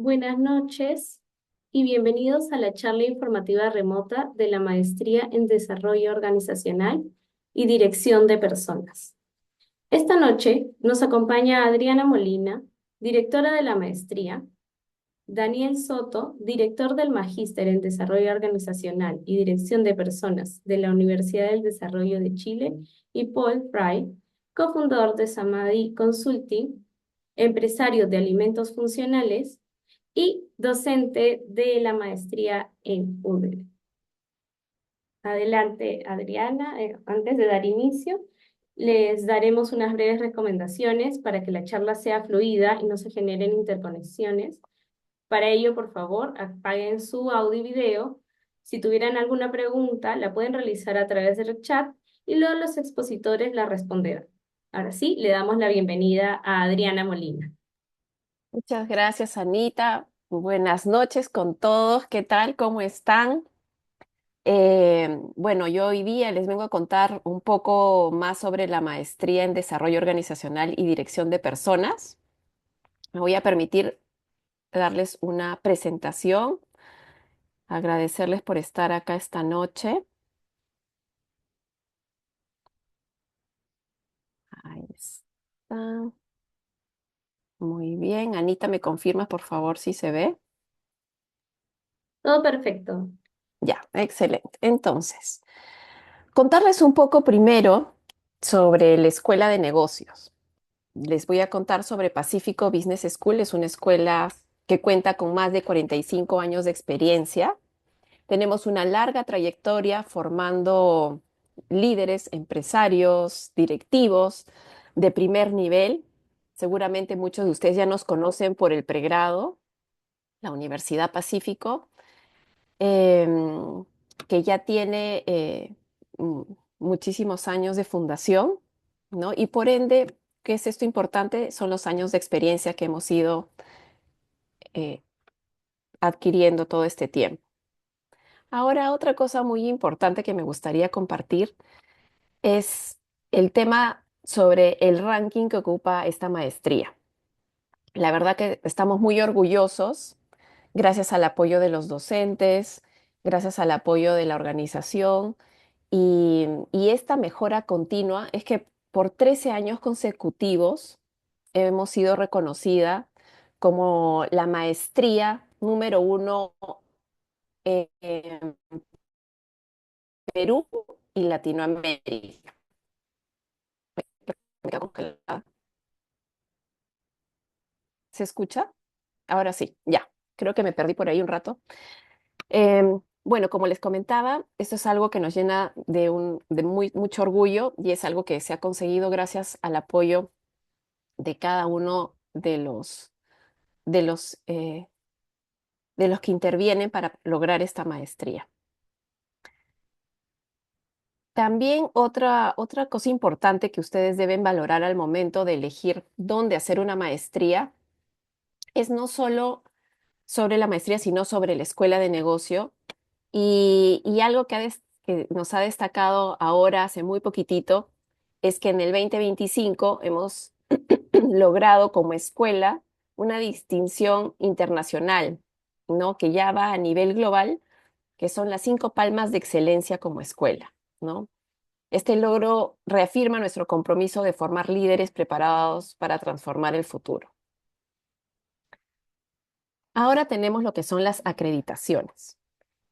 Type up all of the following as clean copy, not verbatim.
Buenas noches y bienvenidos a la charla informativa remota de la Maestría en Desarrollo Organizacional y Dirección de Personas. Esta noche nos acompaña Adriana Molina, directora de la maestría, Daniel Soto, director del Magíster en Desarrollo Organizacional y Dirección de Personas de la Universidad del Desarrollo de Chile, y Paul Fry, cofundador de Samadhi Consulting, empresario de alimentos funcionales y docente de la maestría en UDEL. Adelante, Adriana. Antes de dar inicio, les daremos unas breves recomendaciones para que la charla sea fluida y no se generen interconexiones. Para ello, por favor, apaguen su audio y video. Si tuvieran alguna pregunta, la pueden realizar a través del chat y luego los expositores la responderán. Ahora sí, le damos la bienvenida a Adriana Molina. Muchas gracias, Anita. Buenas noches con todos. ¿Qué tal? ¿Cómo están? Bueno, yo hoy día les vengo a contar un poco más sobre la maestría en desarrollo organizacional y dirección de personas. Me voy a permitir darles una presentación, agradecerles por estar acá esta noche. Ahí está. Muy bien. Anita, ¿me confirmas, por favor, si se ve? Todo perfecto. Ya, excelente. Entonces, contarles un poco primero sobre la Escuela de Negocios. Les voy a contar sobre Pacífico Business School. Es una escuela que cuenta con más de 45 años de experiencia. Tenemos una larga trayectoria formando líderes, empresarios, directivos de primer nivel. Seguramente muchos de ustedes ya nos conocen por el pregrado, la Universidad Pacífico, em, que ya tiene mm, muchísimos años de fundación, ¿no? Y por ende, ¿qué es esto importante? Son los años de experiencia que hemos ido eh, adquiriendo todo este tiempo. Ahora, otra cosa muy importante que me gustaría compartir es el tema sobre el ranking que ocupa esta maestría. La verdad que estamos muy orgullosos, gracias al apoyo de los docentes, gracias al apoyo de la organización y esta mejora continua es que por 13 años consecutivos hemos sido reconocida como la maestría número uno en Perú y Latinoamérica. Me quedo congelada. ¿Se escucha? Ahora sí, ya. Creo que me perdí por ahí un rato. Bueno, como les comentaba, esto es algo que nos llena de mucho orgullo y es algo que se ha conseguido gracias al apoyo de cada uno de los, eh, de los que intervienen para lograr esta maestría. También otra cosa importante que ustedes deben valorar al momento de elegir dónde hacer una maestría es no solo sobre la maestría, sino sobre la escuela de negocio. Y algo que nos ha destacado ahora, hace muy poquitito, es que en el 2025 hemos logrado como escuela una distinción internacional, ¿no? Que ya va a nivel global, que son las 5 palmas de excelencia como escuela, ¿no? Este logro reafirma nuestro compromiso de formar líderes preparados para transformar el futuro. Ahora tenemos lo que son las acreditaciones.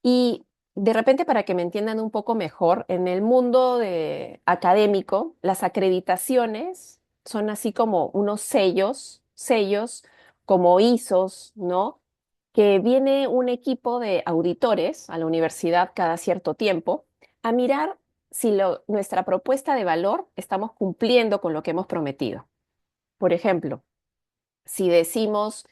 Y de repente, para que me entiendan un poco mejor, en el mundo académico, las acreditaciones son así como unos sellos como ISOs, ¿no? Que viene un equipo de auditores a la universidad cada cierto tiempo a mirar si nuestra propuesta de valor estamos cumpliendo con lo que hemos prometido. Por ejemplo, si decimos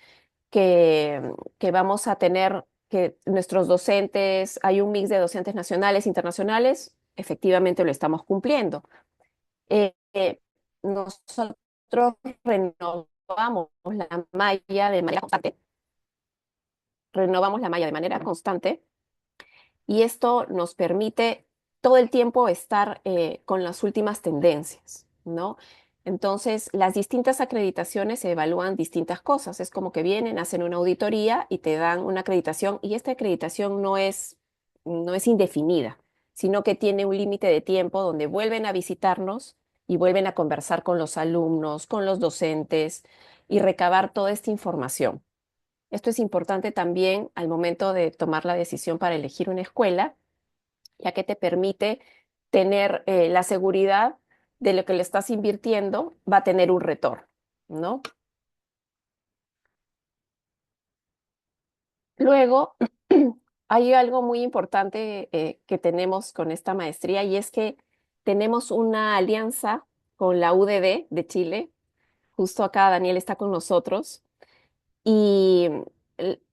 que vamos a tener que nuestros docentes, hay un mix de docentes nacionales e internacionales, efectivamente lo estamos cumpliendo. Nosotros renovamos la malla de manera constante, renovamos la malla de manera constante y esto nos permite todo el tiempo estar con las últimas tendencias, ¿no? Entonces, las distintas acreditaciones se evalúan distintas cosas. Es como que vienen, hacen una auditoría y te dan una acreditación y esta acreditación no es indefinida, sino que tiene un límite de tiempo donde vuelven a visitarnos y vuelven a conversar con los alumnos, con los docentes y recabar toda esta información. Esto es importante también al momento de tomar la decisión para elegir una escuela, ya que te permite tener la seguridad de lo que le estás invirtiendo va a tener un retorno, ¿no? Luego, hay algo muy importante que tenemos con esta maestría y es que tenemos una alianza con la UDD de Chile. Justo acá Daniel está con nosotros. Y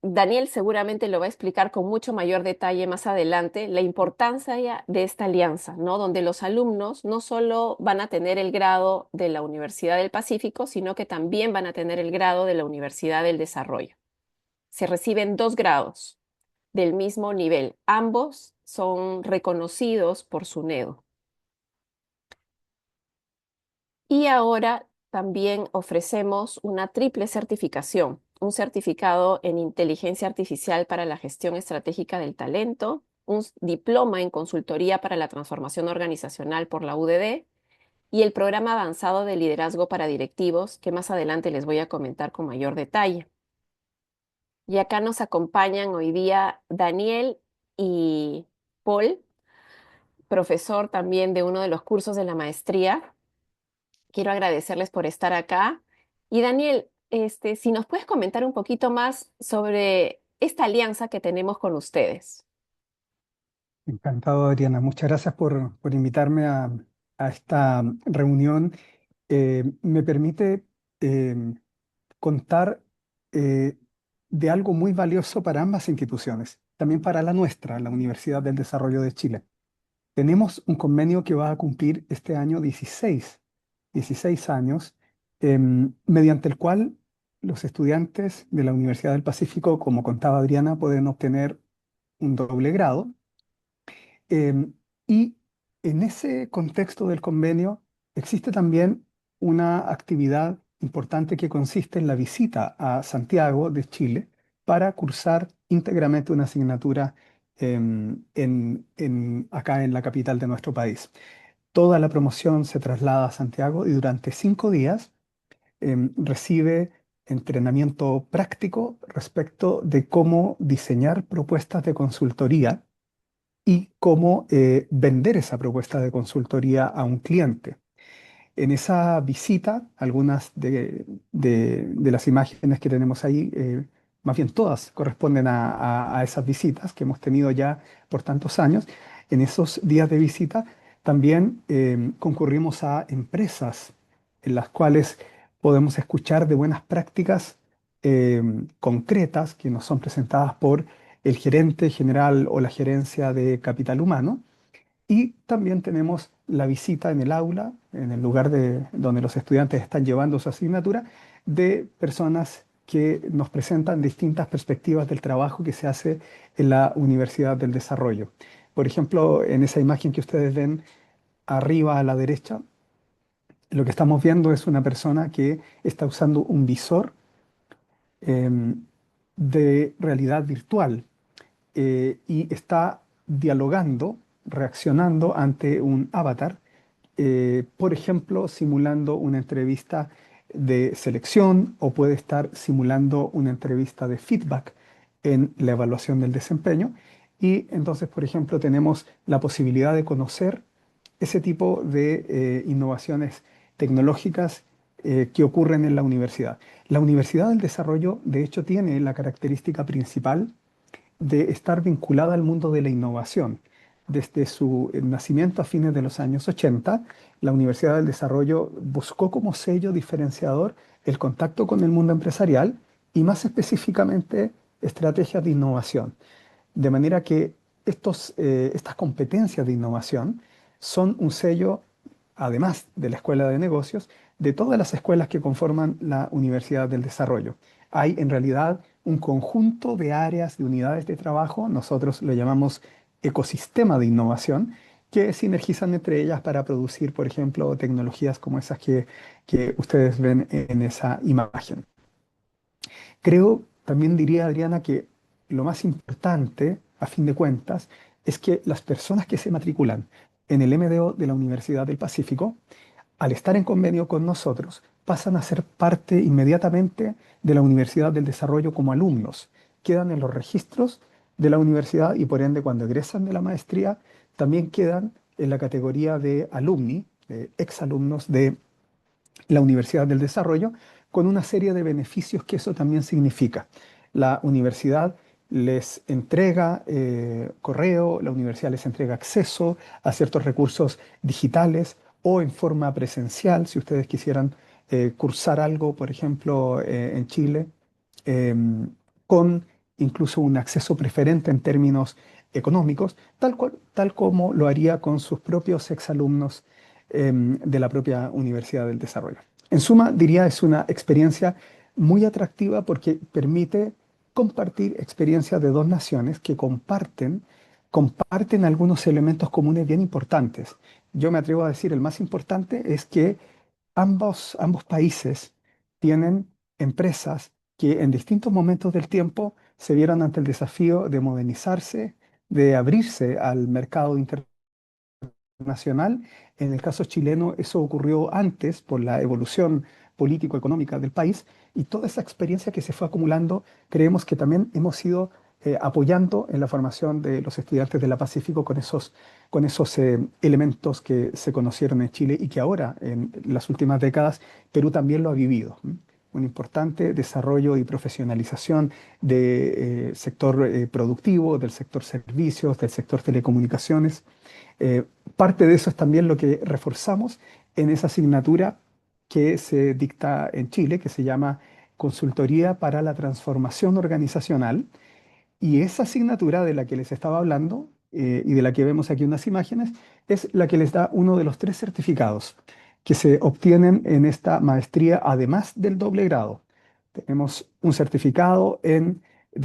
Daniel seguramente lo va a explicar con mucho mayor detalle más adelante, la importancia de esta alianza, ¿no? Donde los alumnos no solo van a tener el grado de la Universidad del Pacífico, sino que también van a tener el grado de la Universidad del Desarrollo. Se reciben dos grados del mismo nivel. Ambos son reconocidos por SUNEDO. Y ahora también ofrecemos una triple certificación, un certificado en inteligencia artificial para la gestión estratégica del talento, un diploma en consultoría para la transformación organizacional por la UDD y el programa avanzado de liderazgo para directivos, que más adelante les voy a comentar con mayor detalle. Y acá nos acompañan hoy día Daniel y Paul, profesor también de uno de los cursos de la maestría. Quiero agradecerles por estar acá. Y Daniel, si nos puedes comentar un poquito más sobre esta alianza que tenemos con ustedes. Encantado, Adriana. Muchas gracias por invitarme a esta reunión. Me permite eh, contar eh, de algo muy valioso para ambas instituciones, también para la nuestra, la Universidad del Desarrollo de Chile. Tenemos un convenio que va a cumplir este año 16 años, mediante el cual los estudiantes de la Universidad del Pacífico, como contaba Adriana, pueden obtener un doble grado. Em, y en ese contexto del convenio existe también una actividad importante que consiste en la visita a Santiago de Chile para cursar íntegramente una asignatura acá en la capital de nuestro país. Toda la promoción se traslada a Santiago y durante 5 días recibe entrenamiento práctico respecto de cómo diseñar propuestas de consultoría y cómo vender esa propuesta de consultoría a un cliente. En esa visita, algunas de las imágenes que tenemos ahí, más bien todas corresponden a esas visitas que hemos tenido ya por tantos años. En esos días de visita también concurrimos a empresas en las cuales podemos escuchar de buenas prácticas concretas que nos son presentadas por el gerente general o la gerencia de capital humano. Y también tenemos la visita en el aula, en el lugar donde los estudiantes están llevando su asignatura, de personas que nos presentan distintas perspectivas del trabajo que se hace en la Universidad del Desarrollo. Por ejemplo, en esa imagen que ustedes ven arriba a la derecha, lo que estamos viendo es una persona que está usando un visor em, de realidad virtual y está dialogando, reaccionando ante un avatar, por ejemplo, simulando una entrevista de selección o puede estar simulando una entrevista de feedback en la evaluación del desempeño. Y entonces, por ejemplo, tenemos la posibilidad de conocer ese tipo de innovaciones tecnológicas que ocurren en la universidad. La Universidad del Desarrollo, de hecho, tiene la característica principal de estar vinculada al mundo de la innovación. Desde su nacimiento a fines de los años 80, la Universidad del Desarrollo buscó como sello diferenciador el contacto con el mundo empresarial y más específicamente estrategias de innovación. De manera que estas competencias de innovación son un sello, además de la Escuela de Negocios, de todas las escuelas que conforman la Universidad del Desarrollo. Hay en realidad un conjunto de áreas, de unidades de trabajo, nosotros lo llamamos ecosistema de innovación, que sinergizan entre ellas para producir, por ejemplo, tecnologías como esas que ustedes ven en esa imagen. Creo, también diría Adriana, que lo más importante, a fin de cuentas, es que las personas que se matriculan en el MDO de la Universidad del Pacífico, al estar en convenio con nosotros, pasan a ser parte inmediatamente de la Universidad del Desarrollo como alumnos. Quedan en los registros de la universidad y por ende cuando egresan de la maestría también quedan en la categoría de alumni, exalumnos de la Universidad del Desarrollo, con una serie de beneficios que eso también significa. La universidad les entrega correo, la universidad les entrega acceso a ciertos recursos digitales o en forma presencial, si ustedes quisieran cursar algo, por ejemplo, en Chile, em, con incluso un acceso preferente en términos económicos, tal como lo haría con sus propios exalumnos de la propia Universidad del Desarrollo. En suma, diría, es una experiencia muy atractiva porque permite compartir experiencias de dos naciones que comparten algunos elementos comunes bien importantes. Yo me atrevo a decir, el más importante es que ambos países tienen empresas que en distintos momentos del tiempo se vieron ante el desafío de modernizarse, de abrirse al mercado nacional. En el caso chileno, eso ocurrió antes por la evolución político-económica del país y toda esa experiencia que se fue acumulando, creemos que también hemos ido apoyando en la formación de los estudiantes de la Pacífico con esos elementos que se conocieron en Chile y que ahora, en las últimas décadas, Perú también lo ha vivido. Un importante desarrollo y profesionalización del sector productivo, del sector servicios, del sector telecomunicaciones. Eh, Parte de eso es también lo que reforzamos en esa asignatura que se dicta en Chile, que se llama Consultoría para la Transformación Organizacional. Y esa asignatura de la que les estaba hablando y de la que vemos aquí unas imágenes es la que les da uno de los 3 certificados que se obtienen en esta maestría, además del doble grado. Tenemos un certificado de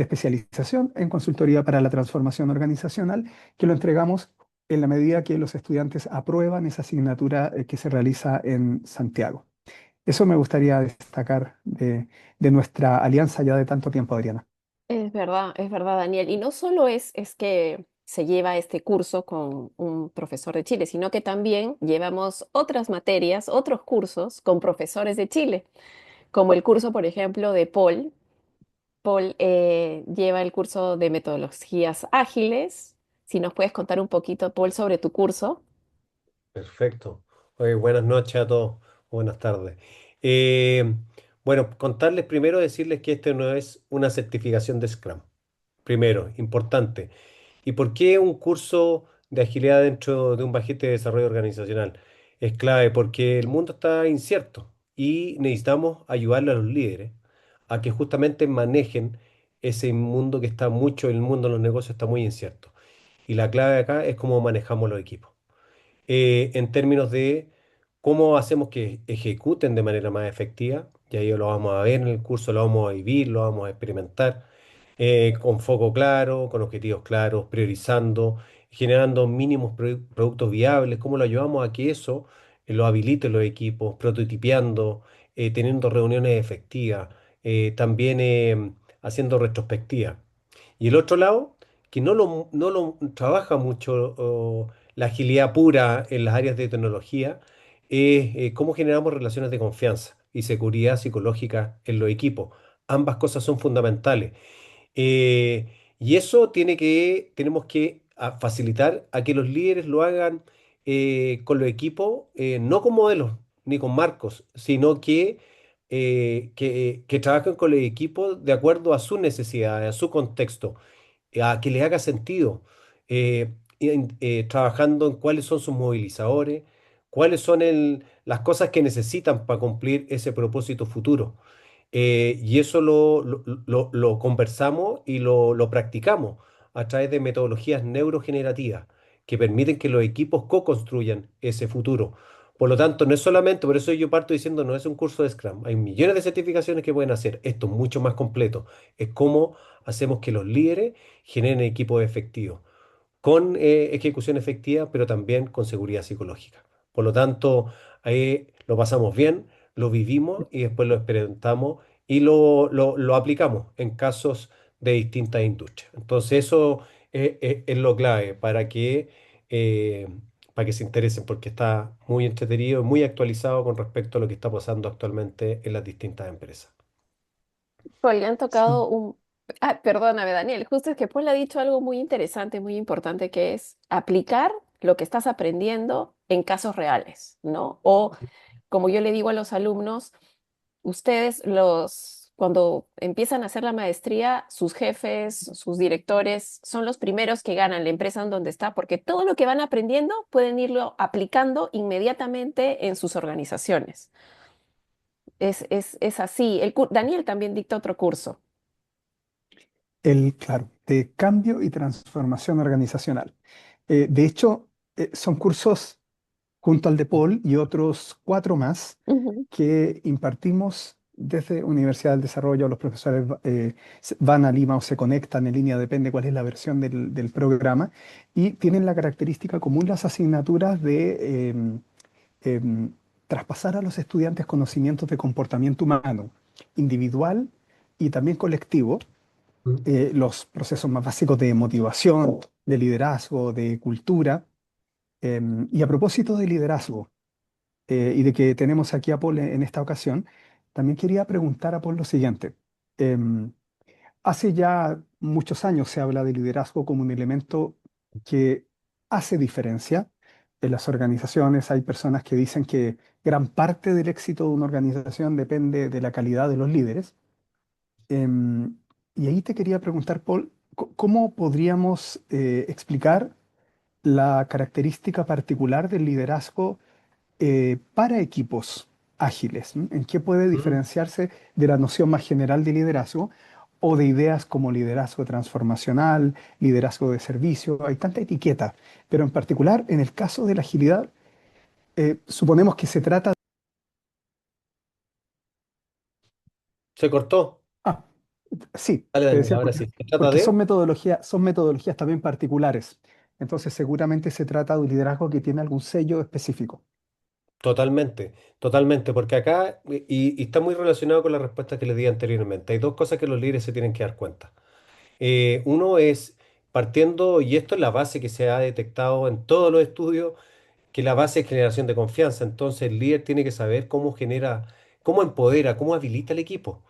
especialización en consultoría para la transformación organizacional que lo entregamos en la medida que los estudiantes aprueban esa asignatura que se realiza en Santiago. Eso me gustaría destacar de nuestra alianza ya de tanto tiempo, Adriana. Es verdad, Daniel. Y no solo es que se lleva este curso con un profesor de Chile, sino que también llevamos otras materias, otros cursos con profesores de Chile, como el curso, por ejemplo, de Paul. Paul lleva el curso de metodologías ágiles. Si nos puedes contar un poquito, Paul, sobre tu curso. Perfecto. Oye, buenas noches a todos. Buenas tardes. Eh, bueno, contarles primero, decirles que este no es una certificación de Scrum. Primero, importante. ¿Y por qué un curso de agilidad dentro de un paquete de desarrollo organizacional? Es clave porque el mundo está incierto y necesitamos ayudarle a los líderes a que justamente manejen ese mundo que está mucho, el mundo de los negocios está muy incierto. Y la clave acá es cómo manejamos los equipos en términos de cómo hacemos que ejecuten de manera más efectiva. Y ahí lo vamos a ver en el curso, lo vamos a vivir, lo vamos a experimentar, con foco claro, con objetivos claros, priorizando, generando mínimos productos viables, cómo lo ayudamos a que eso lo habilite los equipos, prototipeando, teniendo reuniones efectivas, también haciendo retrospectiva. Y el otro lado, que no lo trabaja mucho la agilidad pura en las áreas de tecnología, es cómo generamos relaciones de confianza y seguridad psicológica en los equipos. Ambas cosas son fundamentales. Y eso tenemos que facilitar a que los líderes lo hagan con los equipos, no con modelos ni con marcos, sino que trabajen con los equipos de acuerdo a sus necesidades, a su contexto, a que les haga sentido, trabajando en cuáles son sus movilizadores, cuáles son las cosas que necesitan para cumplir ese propósito futuro. Y eso lo conversamos y lo practicamos a través de metodologías neurogenerativas que permiten que los equipos co-construyan ese futuro. Por lo tanto, no es solamente, por eso yo parto diciendo, no es un curso de Scrum. Hay millones de certificaciones que pueden hacer. Esto es mucho más completo. Es cómo hacemos que los líderes generen equipos efectivos. con ejecución efectiva, pero también con seguridad psicológica. Por lo tanto, ahí lo pasamos bien, lo vivimos y después lo experimentamos y lo aplicamos en casos de distintas industrias. Entonces, eso es lo clave eh, para que se interesen, porque está muy entretenido y muy actualizado con respecto a lo que está pasando actualmente en las distintas empresas. Paul, le han Sí. tocado un... Ah, perdóname, Daniel, justo es que Paul ha dicho algo muy interesante, muy importante, que es aplicar lo que estás aprendiendo en casos reales, ¿no? O, como yo le digo a los alumnos, ustedes cuando empiezan a hacer la maestría, sus jefes, sus directores son los primeros que ganan la empresa en donde está, porque todo lo que van aprendiendo pueden irlo aplicando inmediatamente en sus organizaciones. Es así. Daniel también dicta otro curso. Claro, de cambio y transformación organizacional. De hecho, son cursos junto al de Paul y otros cuatro más Ujú. que impartimos desde Universidad del Desarrollo. Los profesores van a Lima o se conectan en línea, depende cuál es la versión del programa, y tienen la característica común las asignaturas de em, traspasar a los estudiantes conocimientos de comportamiento humano, individual y también colectivo, Mm. los procesos más básicos de motivación, de liderazgo, de cultura. Y a propósito de liderazgo, y de que tenemos aquí a Paul en esta ocasión, también quería preguntar a Paul lo siguiente. Em, Hace ya muchos años se habla de liderazgo como un elemento que hace diferencia en las organizaciones. Hay personas que dicen que gran parte del éxito de una organización depende de la calidad de los líderes. Em, y ahí te quería preguntar, Paul, ¿cómo podríamos explicar la característica particular del liderazgo para equipos ágiles? ¿M? ¿En qué puede Mm. diferenciarse de la noción más general de liderazgo o de ideas como liderazgo transformacional, liderazgo de servicio? Hay tanta etiqueta, pero en particular en el caso de la agilidad, suponemos que se trata... ¿Se cortó? Ah, sí, Dale, te Daniel, decía ahora porque, sí. ¿Se trata porque de? son metodologías también particulares. Entonces seguramente se trata de un liderazgo que tiene algún sello específico. Totalmente, totalmente, porque acá, y está muy relacionado con la respuesta que les di anteriormente, hay dos cosas que los líderes se tienen que dar cuenta. Uno es partiendo, y esto es la base que se ha detectado en todos los estudios, que la base es generación de confianza. Entonces el líder tiene que saber cómo genera, cómo empodera, cómo habilita el equipo.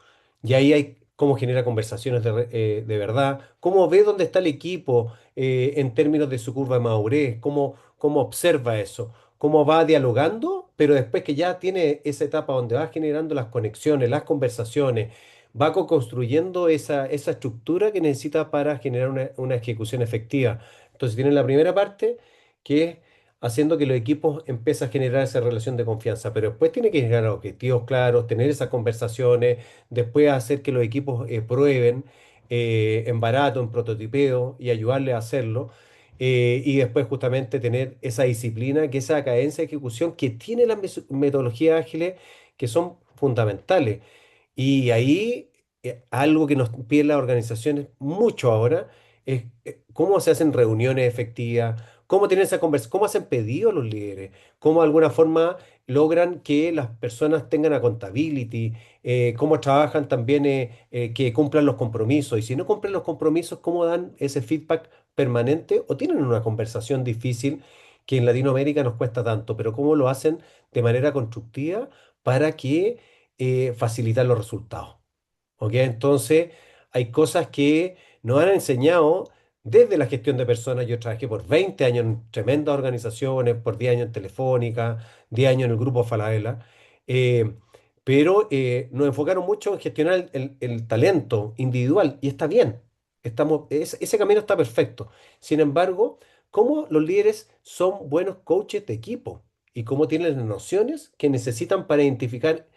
Y ahí hay cómo genera conversaciones de verdad, cómo ve dónde está el equipo en términos de su curva de madurez, cómo observa eso, cómo va dialogando, pero después que ya tiene esa etapa donde va generando las conexiones, las conversaciones, va construyendo esa estructura que necesita para generar una ejecución efectiva. Entonces tiene la primera parte que es haciendo que los equipos empiecen a generar esa relación de confianza, pero después tiene que generar objetivos claros, tener esas conversaciones, después hacer que los equipos prueben en barato, en prototipeo y ayudarles a hacerlo. Y después justamente tener esa disciplina, que esa cadencia de ejecución que tiene las metodologías ágiles que son fundamentales. Y ahí algo que nos piden las organizaciones mucho ahora es cómo se hacen reuniones efectivas, cómo tienen esa conversación, cómo hacen pedidos los líderes, cómo de alguna forma logran que las personas tengan accountability, cómo trabajan también que cumplan los compromisos. Y si no cumplen los compromisos, cómo dan ese feedback permanente o tienen una conversación difícil que en Latinoamérica nos cuesta tanto, pero cómo lo hacen de manera constructiva para que facilitar los resultados. ¿Ok? Entonces, hay cosas que nos han enseñado desde la gestión de personas. Yo trabajé por 20 años en tremendas organizaciones, por 10 años en Telefónica, 10 años en el grupo Falabella, eh, pero nos enfocaron mucho en gestionar el talento individual y está bien. Ese camino está perfecto. Sin embargo, ¿cómo los líderes son buenos coaches de equipo? Y cómo tienen las nociones que necesitan para identificar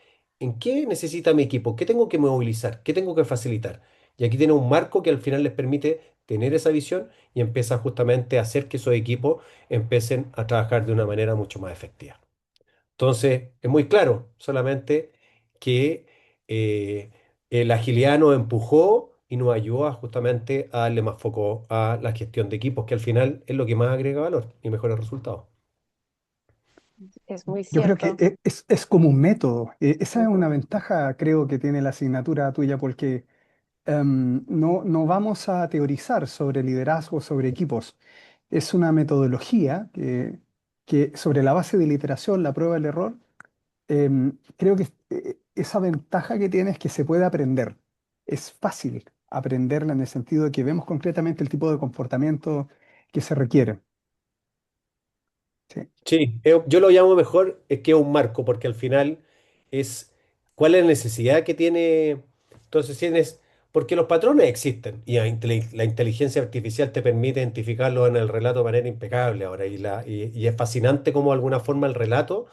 en qué necesita mi equipo, qué tengo que movilizar, qué tengo que facilitar. Y aquí tiene un marco que al final les permite tener esa visión y empieza justamente a hacer que esos equipos empiecen a trabajar de una manera mucho más efectiva. Entonces, es muy claro, solamente que la agilidad nos empujó y nos ayuda justamente a darle más foco a la gestión de equipos, que al final es lo que más agrega valor y mejores resultados. Es muy Yo creo que cierto. es como un método. Esa es una Ujú. ventaja, creo, que tiene la asignatura tuya, porque no vamos a teorizar sobre liderazgo, sobre equipos. Es una metodología que sobre la base de la iteración, la prueba del error, creo que esa ventaja que tiene es que se puede aprender. Es fácil aprenderla en el sentido de que vemos concretamente el tipo de comportamiento que se requiere. Sí. Sí, yo lo llamo mejor es que es un marco, porque al final es cuál es la necesidad que tiene. Entonces, tienes, porque los patrones existen y la inteligencia artificial te permite identificarlos en el relato de manera impecable ahora. Y es fascinante cómo de alguna forma el relato,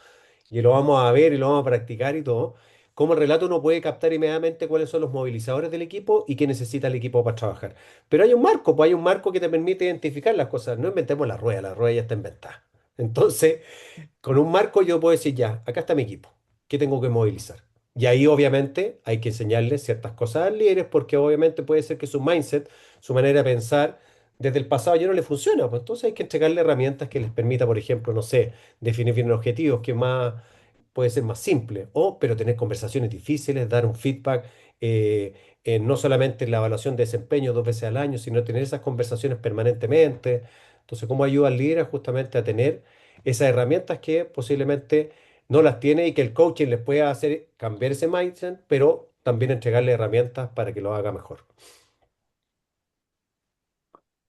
y lo vamos a ver y lo vamos a practicar y todo, cómo el relato uno puede captar inmediatamente cuáles son los movilizadores del equipo y qué necesita el equipo para trabajar. Pero hay un marco, pues hay un marco que te permite identificar las cosas. No inventemos la rueda ya está inventada. Entonces, con un marco yo puedo decir, ya, acá está mi equipo, ¿qué tengo que movilizar? Y ahí obviamente hay que enseñarles ciertas cosas al líder porque obviamente puede ser que su mindset, su manera de pensar desde el pasado ya no le funciona. Pues entonces hay que entregarle herramientas que les permita, por ejemplo, no sé, definir bien objetivos, que más puede ser más simple, o pero tener conversaciones difíciles, dar un feedback, no solamente en la evaluación de desempeño 2 veces al año, sino tener esas conversaciones permanentemente. Entonces, ¿cómo ayuda al líder justamente a tener esas herramientas que posiblemente no las tiene y que el coaching les pueda hacer cambiar ese mindset, pero también entregarle herramientas para que lo haga mejor?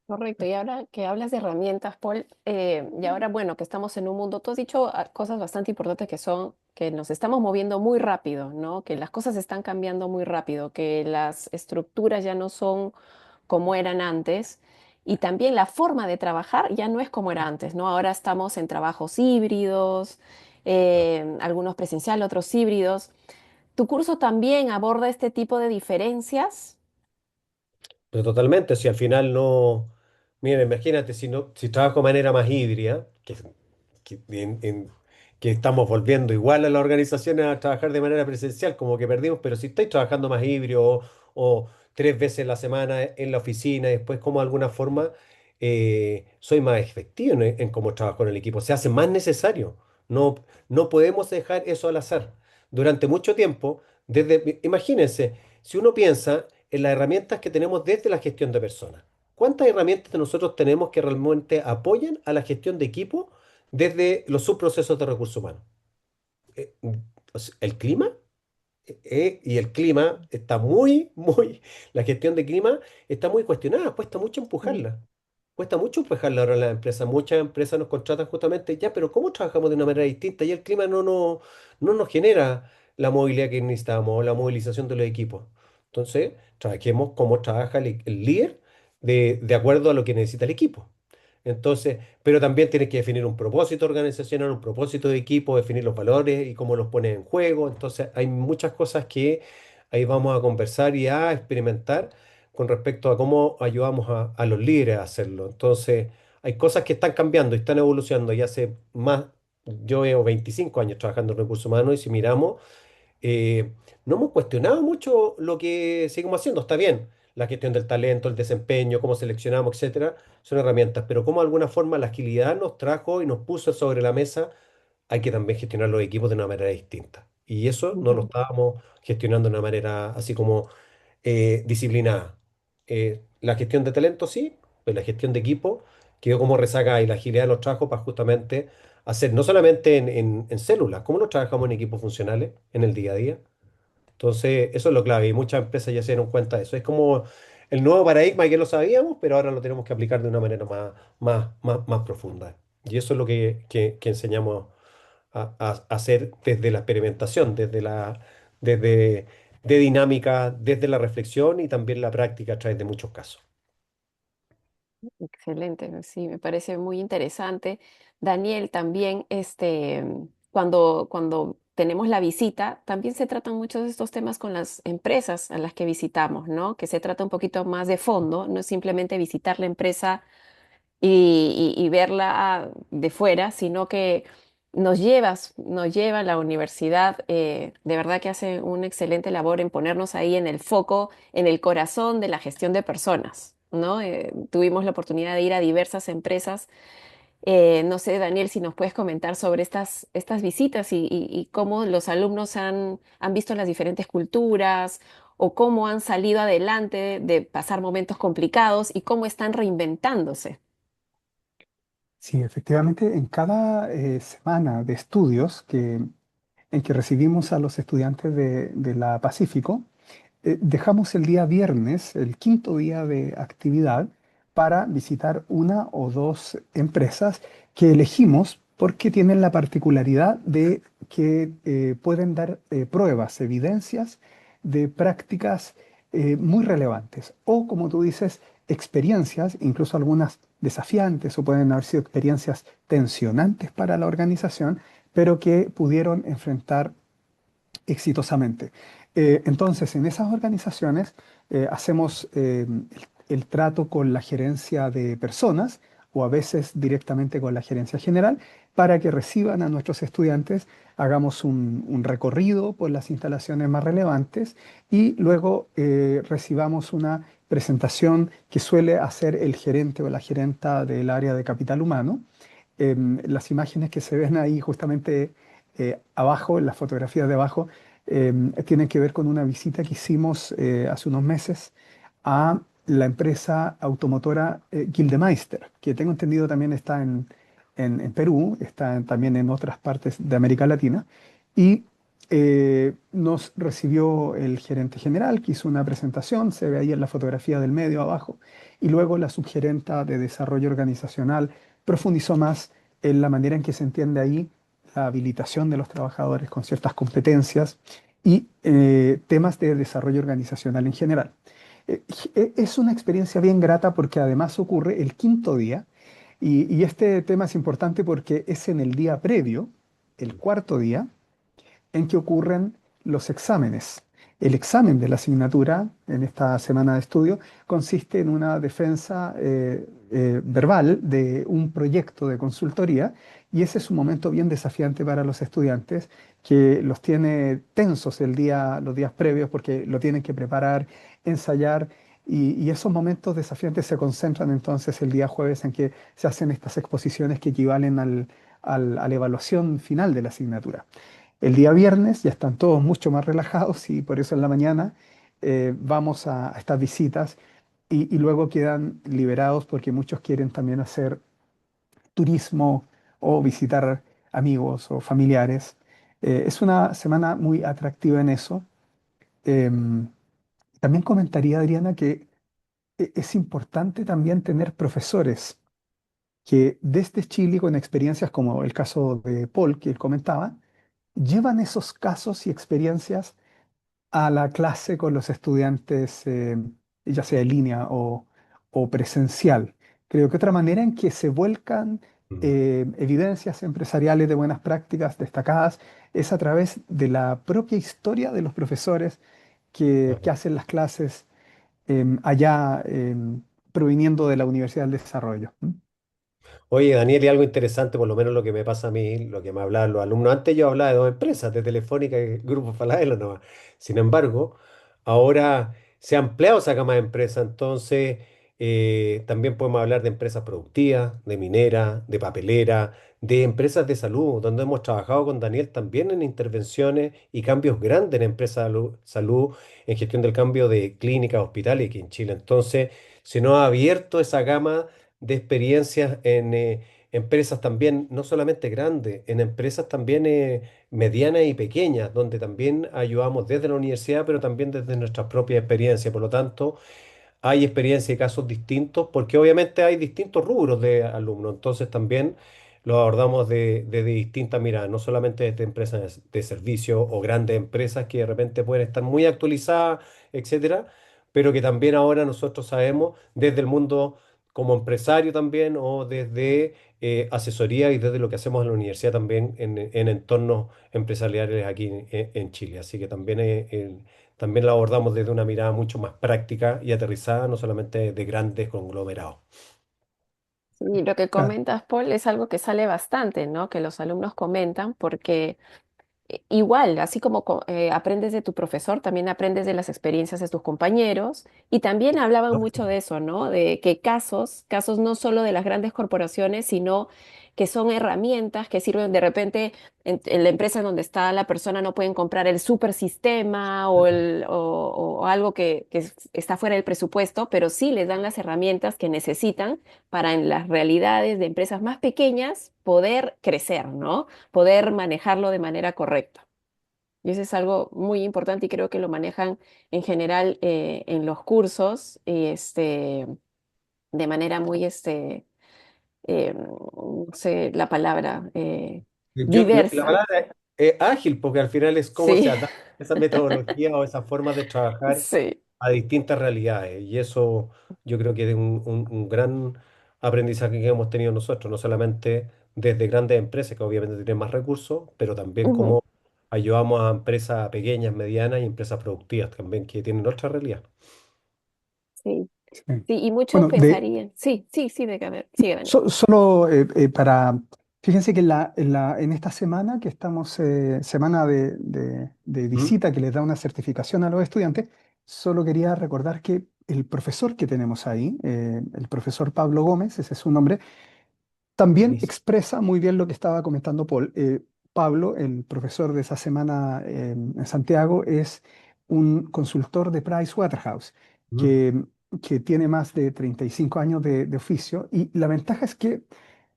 Correcto, y ahora que hablas de herramientas, Paul, y ahora, bueno, que estamos en un mundo, tú has dicho cosas bastante importantes que son que nos estamos moviendo muy rápido, ¿no? Que las cosas están cambiando muy rápido, que las estructuras ya no son como eran antes y también la forma de trabajar ya no es como era antes, ¿no? Ahora estamos en trabajos híbridos, algunos presencial, otros híbridos. ¿Tu curso también aborda este tipo de diferencias? Pero totalmente, si al final no, mira, imagínate si no, si trabajo de manera más híbrida, que estamos volviendo igual a las organizaciones a trabajar de manera presencial, como que perdimos, pero si estáis trabajando más híbrido o 3 veces a la semana en la oficina, y después como de alguna forma soy más efectivo en cómo trabajo en el equipo, se hace más necesario. No, no podemos dejar eso al azar. Durante mucho tiempo, imagínense, si uno piensa en las herramientas que tenemos desde la gestión de personas, ¿cuántas herramientas nosotros tenemos que realmente apoyan a la gestión de equipo desde los subprocesos de recursos humanos? Mm, o sea, el clima, y el clima está la gestión de clima está muy cuestionada, cuesta mucho Mm. empujarla. Cuesta mucho empujarla ahora en las empresas. Muchas empresas nos contratan justamente, ya, pero ¿cómo trabajamos de una manera distinta? Y el clima no nos genera la movilidad que necesitamos, o la movilización de los equipos. Entonces, trabajemos cómo trabaja el líder de acuerdo a lo que necesita el equipo. Entonces, pero también tienes que definir un propósito organizacional, un propósito de equipo, definir los valores y cómo los pones en juego. Entonces, hay muchas cosas que ahí vamos a conversar y a experimentar con respecto a cómo ayudamos a los líderes a hacerlo. Entonces, hay cosas que están cambiando y están evolucionando. Y hace más, yo llevo 25 años trabajando en recursos humanos y si miramos, eh, no hemos cuestionado mucho lo que seguimos haciendo. Está bien, la gestión del talento, el desempeño, cómo seleccionamos, etcétera, son herramientas, pero como de alguna forma la agilidad nos trajo y nos puso sobre la mesa, hay que también gestionar los equipos de una manera distinta. Y eso no lo Ujú. estábamos gestionando de una manera así como disciplinada. La gestión de talento sí, pero la gestión de equipo quedó como rezaga y la agilidad nos trajo para justamente hacer, no solamente en células, cómo nos trabajamos en equipos funcionales en el día a día. Entonces, eso es lo clave y muchas empresas ya se dieron cuenta de eso. Es como el nuevo paradigma que lo sabíamos, pero ahora lo tenemos que aplicar de una manera más profunda. Y eso es lo que enseñamos a hacer desde la experimentación, desde de dinámica, desde la reflexión y también la práctica a través de muchos casos. Excelente, sí, me parece muy interesante. Daniel, también cuando tenemos la visita, también se tratan muchos de estos temas con las empresas a las que visitamos, ¿no? Que se trata un poquito más de fondo, no es simplemente visitar la empresa y verla de fuera, sino que nos lleva la universidad, de verdad que hace una excelente labor en ponernos ahí en el foco, en el corazón de la gestión de personas, ¿no? Tuvimos la oportunidad de ir a diversas empresas. No sé, Daniel, si nos puedes comentar sobre estas visitas y cómo los alumnos han visto las diferentes culturas o cómo han salido adelante de pasar momentos complicados y cómo están reinventándose. Sí, efectivamente, en cada semana de estudios en que recibimos a los estudiantes de la Pacífico, dejamos el día viernes, el quinto día de actividad, para visitar una o dos empresas que elegimos porque tienen la particularidad de que pueden dar pruebas, evidencias de prácticas muy relevantes. O, como tú dices, experiencias, incluso algunas desafiantes o pueden haber sido experiencias tensionantes para la organización, pero que pudieron enfrentar exitosamente. Entonces, en esas organizaciones hacemos el trato con la gerencia de personas o a veces directamente con la gerencia general para que reciban a nuestros estudiantes, hagamos un recorrido por las instalaciones más relevantes y luego recibamos una presentación que suele hacer el gerente o la gerenta del área de capital humano. Las imágenes que se ven ahí justamente abajo, en las fotografías de abajo, tienen que ver con una visita que hicimos hace unos meses a la empresa automotora Gildemeister, que tengo entendido también está en Perú, está también en otras partes de América Latina, y nos recibió el gerente general, que hizo una presentación, se ve ahí en la fotografía del medio abajo, y luego la subgerenta de desarrollo organizacional profundizó más en la manera en que se entiende ahí la habilitación de los trabajadores con ciertas competencias y temas de desarrollo organizacional en general. Es una experiencia bien grata porque además ocurre el quinto día y este tema es importante porque es en el día previo, el cuarto día, en que ocurren los exámenes. El examen de la asignatura en esta semana de estudio consiste en una defensa verbal de un proyecto de consultoría y ese es un momento bien desafiante para los estudiantes que los tiene tensos los días previos porque lo tienen que preparar, ensayar y esos momentos desafiantes se concentran entonces el día jueves en que se hacen estas exposiciones que equivalen a la evaluación final de la asignatura. El día viernes ya están todos mucho más relajados y por eso en la mañana vamos a estas visitas y luego quedan liberados porque muchos quieren también hacer turismo o visitar amigos o familiares. Es una semana muy atractiva en eso. Em, También comentaría, Adriana, que es importante también tener profesores que desde Chile, con experiencias como el caso de Paul, que él comentaba, llevan esos casos y experiencias a la clase con los estudiantes, ya sea en línea o presencial. Creo que otra manera en que se vuelcan Mm, evidencias empresariales de buenas prácticas destacadas es a través de la propia historia de los profesores que claro. hacen las clases allá proviniendo de la Universidad del Desarrollo. ¿M? Oye, Daniel, y algo interesante, por lo menos lo que me pasa a mí, lo que me hablaban los alumnos. Antes yo hablaba de dos empresas, de Telefónica y Grupo Falabella nomás. Sin embargo, ahora se ha ampliado esa gama de empresas, entonces también podemos hablar de empresas productivas, de minera, de papelera, de empresas de salud, donde hemos trabajado con Daniel también en intervenciones y cambios grandes en empresas de salud, en gestión del cambio de clínicas, hospitales aquí en Chile. Entonces, se nos ha abierto esa gama de experiencias en empresas también, no solamente grandes, en empresas también medianas y pequeñas, donde también ayudamos desde la universidad, pero también desde nuestra propia experiencia. Por lo tanto, hay experiencias y casos distintos, porque obviamente hay distintos rubros de alumnos, entonces también lo abordamos desde distintas miradas, no solamente desde empresas de servicio o grandes empresas que de repente pueden estar muy actualizadas, etcétera, pero que también ahora nosotros sabemos desde el mundo como empresario también o desde asesoría y desde lo que hacemos en la universidad también en entornos empresariales aquí en Chile. Así que también también la abordamos desde una mirada mucho más práctica y aterrizada, no solamente de grandes conglomerados. Y lo que Claro. comentas, Paul, es algo que sale bastante, ¿no? Que los alumnos comentan, porque igual, así como aprendes de tu profesor, también aprendes de las experiencias de tus compañeros. Y también hablaban mucho de eso, ¿no? De que casos no solo de las grandes corporaciones, sino que son herramientas que sirven de repente en la empresa en donde está la persona no pueden comprar el super sistema o algo que está fuera del presupuesto, pero sí les dan las herramientas que necesitan para en las realidades de empresas más pequeñas poder crecer, ¿no? Poder manejarlo de manera correcta. Y eso es algo muy importante y creo que lo manejan en general en los cursos y de manera muy, no sé la palabra, La diversa. palabra es ágil, porque al final es cómo se Sí, adapta esa metodología o esa forma de trabajar sí. a distintas realidades. Y eso yo creo que es un gran aprendizaje que hemos tenido nosotros, no solamente desde grandes empresas que obviamente tienen más recursos, pero también Ujú, cómo ayudamos a empresas pequeñas, medianas y empresas productivas también que tienen otra realidad. sí, Sí. sí, y muchos Bueno, pensarían, sí, sí, sí, sigue, Daniel. solo fíjense que en esta semana, que estamos, semana de ¿Mm? visita que les da una certificación a los estudiantes, solo quería recordar que el profesor que tenemos ahí, el profesor Pablo Gómez, ese es su nombre, también Buenísimo. expresa muy bien lo que estaba comentando Paul. Pablo, el profesor de esa semana en Santiago, es un consultor de Pricewaterhouse ¿Mm? que, que tiene más de 35 años de oficio, y la ventaja es que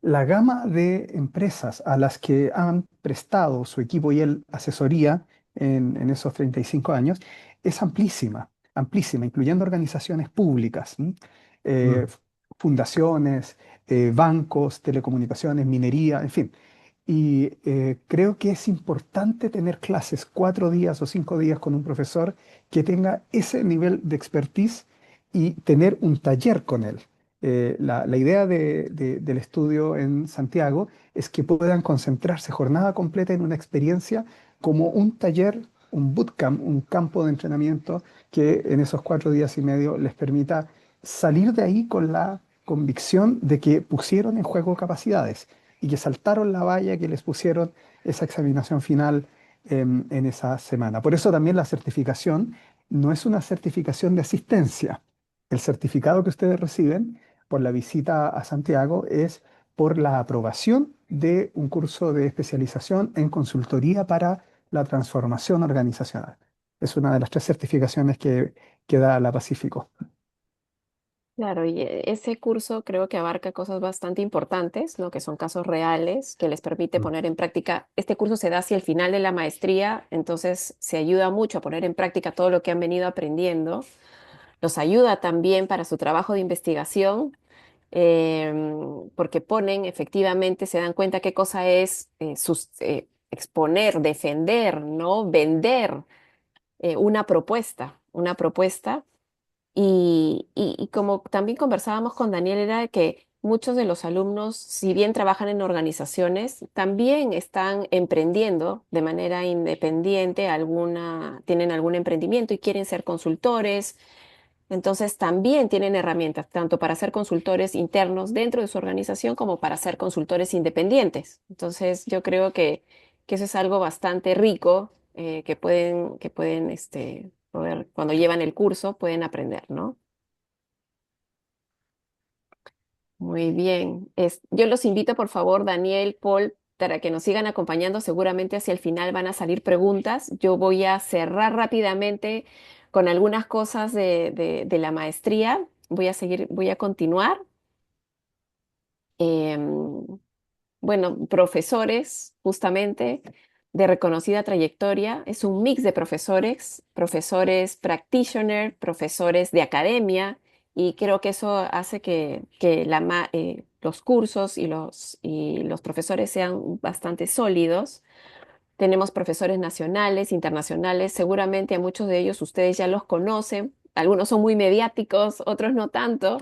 la gama de empresas a las que han prestado su equipo y él asesoría en esos 35 años es amplísima, amplísima, incluyendo organizaciones públicas, ¿m? Eh, ¿Mm? fundaciones, bancos, telecomunicaciones, minería, en fin. Y creo que es importante tener clases 4 días o 5 días con un profesor que tenga ese nivel de expertise y tener un taller con él. La idea del estudio en Santiago es que puedan concentrarse jornada completa en una experiencia como un taller, un bootcamp, un campo de entrenamiento que en esos 4 días y medio les permita salir de ahí con la convicción de que pusieron en juego capacidades y que saltaron la valla que les pusieron esa examinación final en esa semana. Por eso también la certificación no es una certificación de asistencia. El certificado que ustedes reciben por la visita a Santiago es por la aprobación de un curso de especialización en consultoría para la transformación organizacional. Es una de las 3 certificaciones que da la Pacífico. Claro, y ese curso creo que abarca cosas bastante importantes, ¿no? Que son casos reales, que les permite ¿Mm? poner en práctica. Este curso se da hacia el final de la maestría, entonces se ayuda mucho a poner en práctica todo lo que han venido aprendiendo. Los ayuda también para su trabajo de investigación, porque ponen, efectivamente, se dan cuenta qué cosa es exponer, defender, ¿no? Vender una propuesta y como también conversábamos con Daniel, era que muchos de los alumnos, si bien trabajan en organizaciones, también están emprendiendo de manera independiente, tienen algún emprendimiento y quieren ser consultores. Entonces también tienen herramientas, tanto para ser consultores internos dentro de su organización como para ser consultores independientes. Entonces yo creo que eso es algo bastante rico que pueden cuando llevan el curso, pueden aprender, ¿no? Muy bien. Yo los invito, por favor, Daniel, Paul, para que nos sigan acompañando. Seguramente hacia el final van a salir preguntas. Yo voy a cerrar rápidamente con algunas cosas de la maestría. Voy a continuar. Em, bueno, profesores, justamente, de reconocida trayectoria. Es un mix de profesores, profesores practitioner, profesores de academia, y creo que eso hace que los cursos y los profesores sean bastante sólidos. Tenemos profesores nacionales, internacionales, seguramente a muchos de ellos ustedes ya los conocen. Algunos son muy mediáticos, otros no tanto,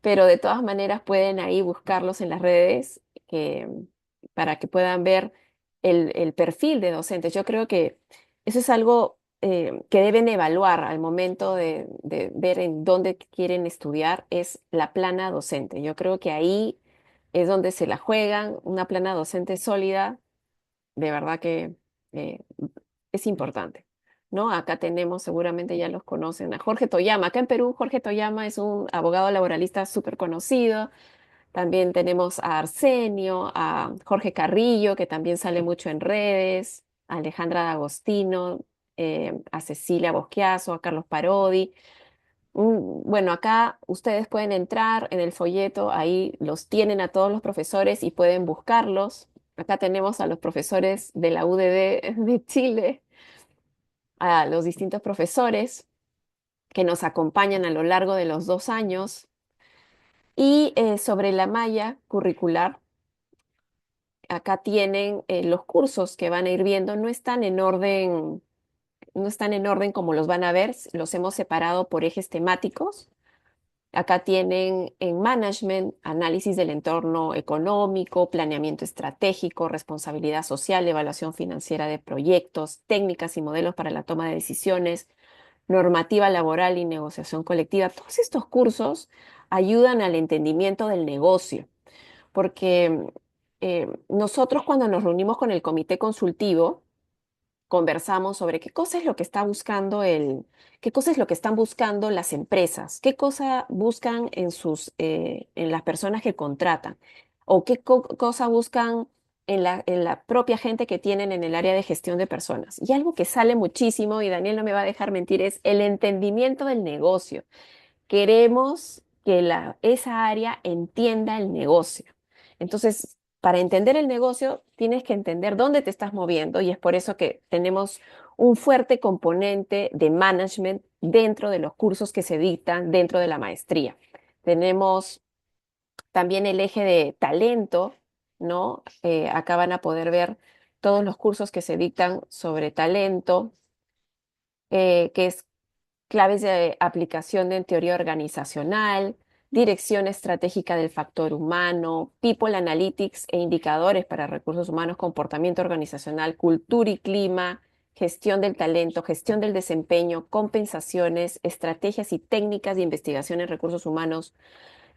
pero de todas maneras pueden ahí buscarlos en las redes que- para que puedan ver el perfil de docentes. Yo creo que eso es algo que deben evaluar al momento de ver en dónde quieren estudiar, es la plana docente. Yo creo que ahí es donde se la juegan, una plana docente sólida, de verdad que eh, es importante, ¿no? Acá tenemos, seguramente ya los conocen, a Jorge Toyama. Acá en Perú, Jorge Toyama es un abogado laboralista súper conocido. También tenemos a Arsenio, a Jorge Carrillo, que también sale mucho en redes, a Alejandra D'Agostino, a Cecilia Bosquiazo, a Carlos Parodi. Bueno, acá ustedes pueden entrar en el folleto, ahí los tienen a todos los profesores y pueden buscarlos. Acá tenemos a los profesores de la UDD de Chile, a los distintos profesores que nos acompañan a lo largo de los 2 años. Y sobre la malla curricular, acá tienen los cursos que van a ir viendo, no están en orden, no están en orden como los van a ver, los hemos separado por ejes temáticos. Acá tienen en management, análisis del entorno económico, planeamiento estratégico, responsabilidad social, evaluación financiera de proyectos, técnicas y modelos para la toma de decisiones, normativa laboral y negociación colectiva. Todos estos cursos ayudan al entendimiento del negocio, porque nosotros cuando nos reunimos con el comité consultivo, conversamos sobre qué cosa es lo que está buscando qué cosa es lo que están buscando las empresas, qué cosa buscan en las personas que contratan, o qué cosa buscan en la propia gente que tienen en el área de gestión de personas. Y algo que sale muchísimo, y Daniel no me va a dejar mentir, es el entendimiento del negocio. Queremos que esa área entienda el negocio. Entonces, para entender el negocio, tienes que entender dónde te estás moviendo y es por eso que tenemos un fuerte componente de management dentro de los cursos que se dictan dentro de la maestría. Tenemos también el eje de talento, ¿no? Acá van a poder ver todos los cursos que se dictan sobre talento, que es claves de aplicación en teoría organizacional, dirección estratégica del factor humano, people analytics e indicadores para recursos humanos, comportamiento organizacional, cultura y clima, gestión del talento, gestión del desempeño, compensaciones, estrategias y técnicas de investigación en recursos humanos,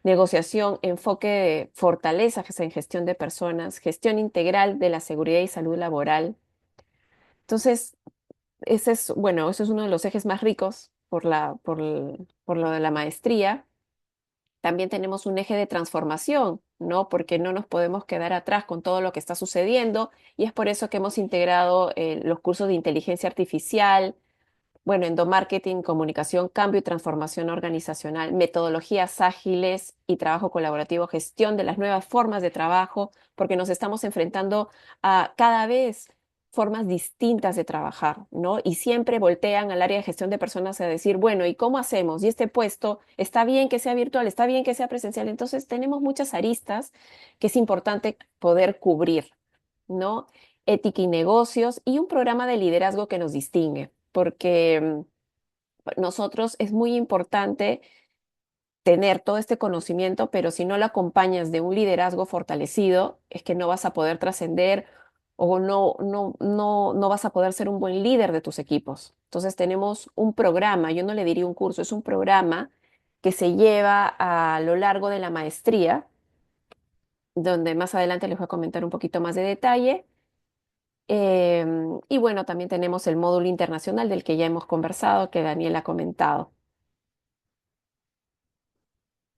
negociación, enfoque de fortalezas en gestión de personas, gestión integral de la seguridad y salud laboral. Entonces, bueno, ese es uno de los ejes más ricos por lo de la maestría. También tenemos un eje de transformación, ¿no? Porque no nos podemos quedar atrás con todo lo que está sucediendo y es por eso que hemos integrado los cursos de inteligencia artificial, bueno, endomarketing, comunicación, cambio y transformación organizacional, metodologías ágiles y trabajo colaborativo, gestión de las nuevas formas de trabajo, porque nos estamos enfrentando a cada vez formas distintas de trabajar, ¿no? Y siempre voltean al área de gestión de personas a decir, bueno, ¿y cómo hacemos? Y este puesto, ¿está bien que sea virtual? ¿Está bien que sea presencial? Entonces, tenemos muchas aristas que es importante poder cubrir, ¿no? Ética y negocios y un programa de liderazgo que nos distingue, porque nosotros es muy importante tener todo este conocimiento, pero si no lo acompañas de un liderazgo fortalecido, es que no vas a poder trascender o no vas a poder ser un buen líder de tus equipos. Entonces tenemos un programa, yo no le diría un curso, es un programa que se lleva a lo largo de la maestría, donde más adelante les voy a comentar un poquito más de detalle. Y bueno, también tenemos el módulo internacional del que ya hemos conversado, que Daniel ha comentado.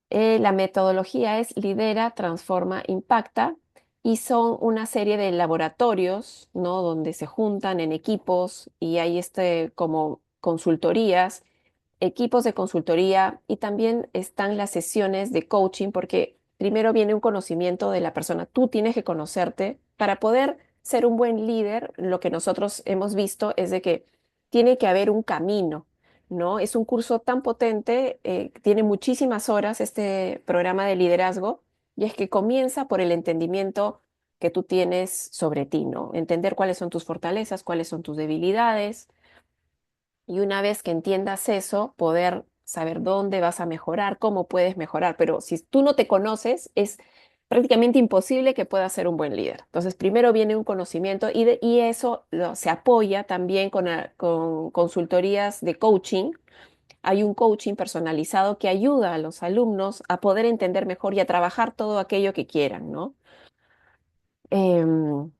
La metodología es lidera, transforma, impacta y son una serie de laboratorios, ¿no? Donde se juntan en equipos y hay como consultorías, equipos de consultoría y también están las sesiones de coaching porque primero viene un conocimiento de la persona. Tú tienes que conocerte para poder ser un buen líder. Lo que nosotros hemos visto es de que tiene que haber un camino, ¿no? Es un curso tan potente, tiene muchísimas horas este programa de liderazgo y es que comienza por el entendimiento que tú tienes sobre ti, ¿no? Entender cuáles son tus fortalezas, cuáles son tus debilidades y una vez que entiendas eso, poder saber dónde vas a mejorar, cómo puedes mejorar. Pero si tú no te conoces, es prácticamente imposible que puedas ser un buen líder. Entonces, primero viene un conocimiento y eso se apoya también con consultorías de coaching Hay un coaching personalizado que ayuda a los alumnos a poder entender mejor y a trabajar todo aquello que quieran, ¿no? Em,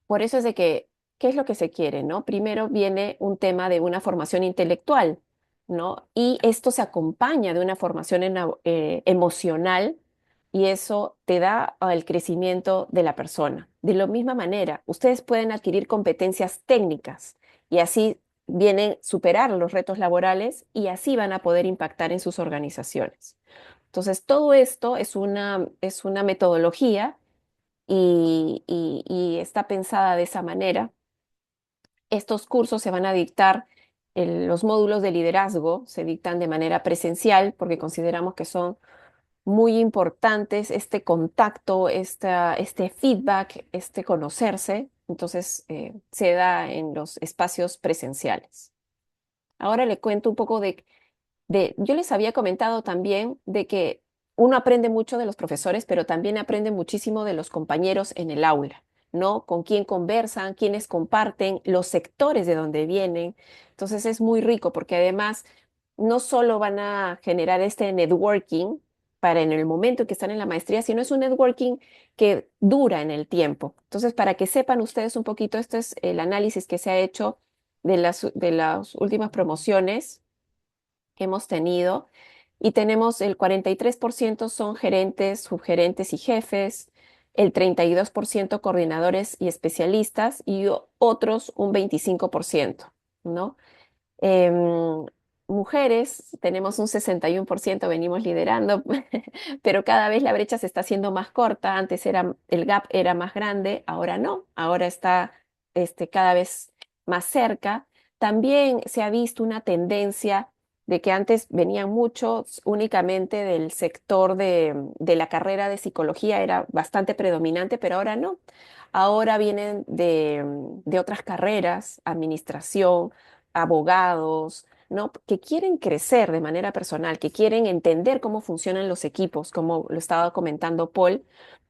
por eso es de que, ¿qué es lo que se quiere, no? Primero viene un tema de una formación intelectual, ¿no? Y esto se acompaña de una formación emocional y eso te da el crecimiento de la persona. De la misma manera, ustedes pueden adquirir competencias técnicas y así vienen superar los retos laborales y así van a poder impactar en sus organizaciones. Entonces, todo esto es una metodología y está pensada de esa manera. Estos cursos se van a dictar, los módulos de liderazgo se dictan de manera presencial porque consideramos que son muy importantes este contacto, este feedback, este conocerse. Entonces, se da en los espacios presenciales. Ahora le cuento un poco yo les había comentado también de que uno aprende mucho de los profesores, pero también aprende muchísimo de los compañeros en el aula, ¿no? Con quién conversan, quiénes comparten, los sectores de donde vienen. Entonces es muy rico porque además no solo van a generar este networking para en el momento que están en la maestría, sino es un networking que dura en el tiempo. Entonces, para que sepan ustedes un poquito, este es el análisis que se ha hecho de las últimas promociones que hemos tenido y tenemos el 43% son gerentes, subgerentes y jefes, el 32% coordinadores y especialistas y otros un 25%, ¿no? Em, Mujeres, tenemos un 61%, venimos liderando, pero cada vez la brecha se está haciendo más corta. Antes el gap era más grande, ahora no, ahora está cada vez más cerca. También se ha visto una tendencia de que antes venían muchos únicamente del sector de la carrera de psicología, era bastante predominante, pero ahora no. Ahora vienen de otras carreras, administración, abogados, ¿no? Que quieren crecer de manera personal, que quieren entender cómo funcionan los equipos, como lo estaba comentando Paul,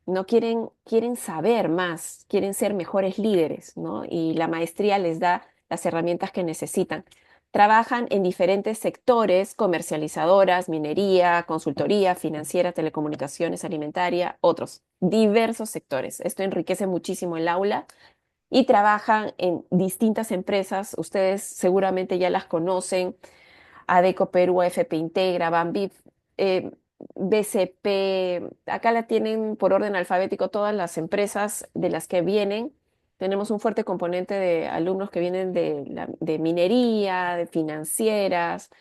no quieren saber más, quieren ser mejores líderes, ¿no? Y la maestría les da las herramientas que necesitan. Trabajan en diferentes sectores, comercializadoras, minería, consultoría, financiera, telecomunicaciones, alimentaria, otros, diversos sectores. Esto enriquece muchísimo el aula y trabajan en distintas empresas. Ustedes seguramente ya las conocen: Adeco Perú, AFP Integra, Banvip, eh, BCP. Acá la tienen por orden alfabético todas las empresas de las que vienen. Tenemos un fuerte componente de alumnos que vienen de minería, de financieras.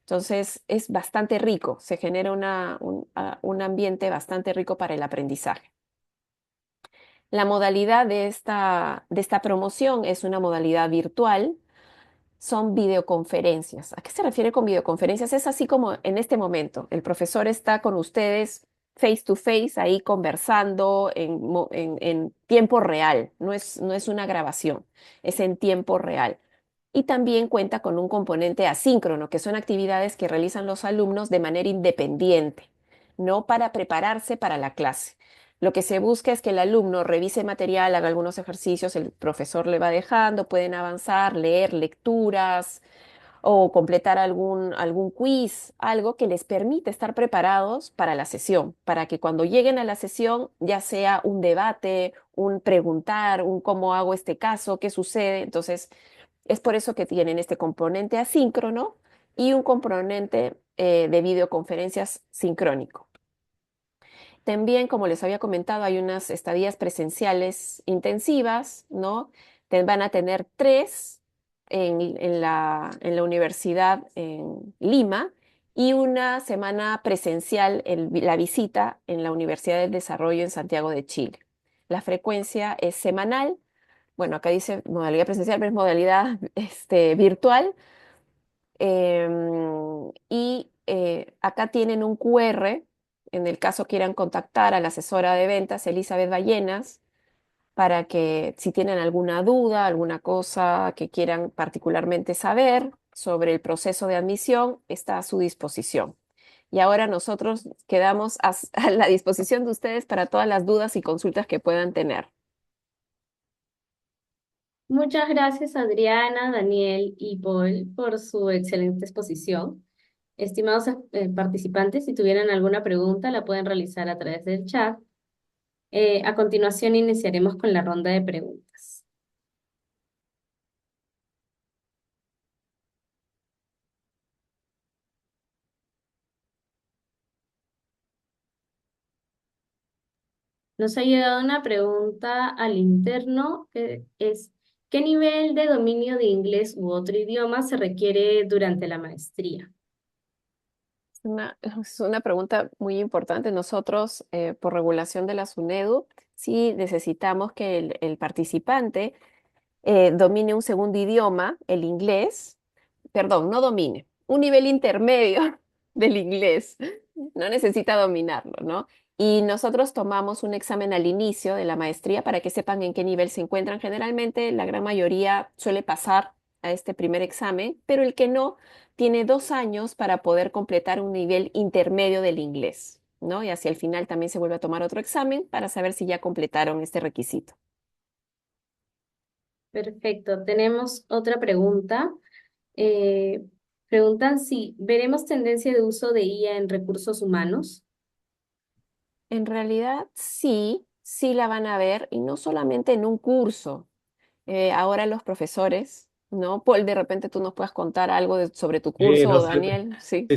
Entonces es bastante rico, se genera un ambiente bastante rico para el aprendizaje. La modalidad de esta promoción es una modalidad virtual, son videoconferencias. ¿A qué se refiere con videoconferencias? Es así como en este momento, el profesor está con ustedes face to face, ahí conversando en tiempo real, no es una grabación, es en tiempo real. Y también cuenta con un componente asíncrono, que son actividades que realizan los alumnos de manera independiente, no para prepararse para la clase. Lo que se busca es que el alumno revise material, haga algunos ejercicios, el profesor le va dejando, pueden avanzar, leer lecturas o completar algún quiz, algo que les permite estar preparados para la sesión, para que cuando lleguen a la sesión ya sea un debate, un preguntar, un cómo hago este caso, qué sucede. Entonces, es por eso que tienen este componente asíncrono y un componente de videoconferencias sincrónico. También, como les había comentado, hay unas estadías presenciales intensivas, ¿no? Van a tener 3 en la universidad en Lima y una semana presencial en la visita en la Universidad del Desarrollo en Santiago de Chile. La frecuencia es semanal. Bueno, acá dice modalidad presencial, pero es modalidad virtual. Acá tienen un QR, en el caso quieran contactar a la asesora de ventas, Elizabeth Ballenas, para que si tienen alguna duda, alguna cosa que quieran particularmente saber sobre el proceso de admisión, está a su disposición. Y ahora nosotros quedamos a la disposición de ustedes para todas las dudas y consultas que puedan tener. Muchas gracias, Adriana, Daniel y Paul, por su excelente exposición. Estimados participantes, si tuvieran alguna pregunta, la pueden realizar a través del chat. A continuación, iniciaremos con la ronda de preguntas. Nos ha llegado una pregunta al interno que es, ¿qué nivel de dominio de inglés u otro idioma se requiere durante la maestría? Es una pregunta muy importante. Nosotros, por regulación de la SUNEDU, sí necesitamos que el participante domine un segundo idioma, el inglés, perdón, no domine, un nivel intermedio del inglés. No necesita dominarlo, ¿no? Y nosotros tomamos un examen al inicio de la maestría para que sepan en qué nivel se encuentran. Generalmente, la gran mayoría suele pasar a este primer examen, pero el que no tiene 2 años para poder completar un nivel intermedio del inglés, ¿no? Y hacia el final también se vuelve a tomar otro examen para saber si ya completaron este requisito. Perfecto. Tenemos otra pregunta. Eh, Preguntan si veremos tendencia de uso de IA en recursos humanos. En realidad, sí, sí la van a ver, y no solamente en un curso. Ahora los profesores, ¿no? Paul, de repente tú nos puedes contar algo sobre tu curso, No, o Daniel, ¿sí?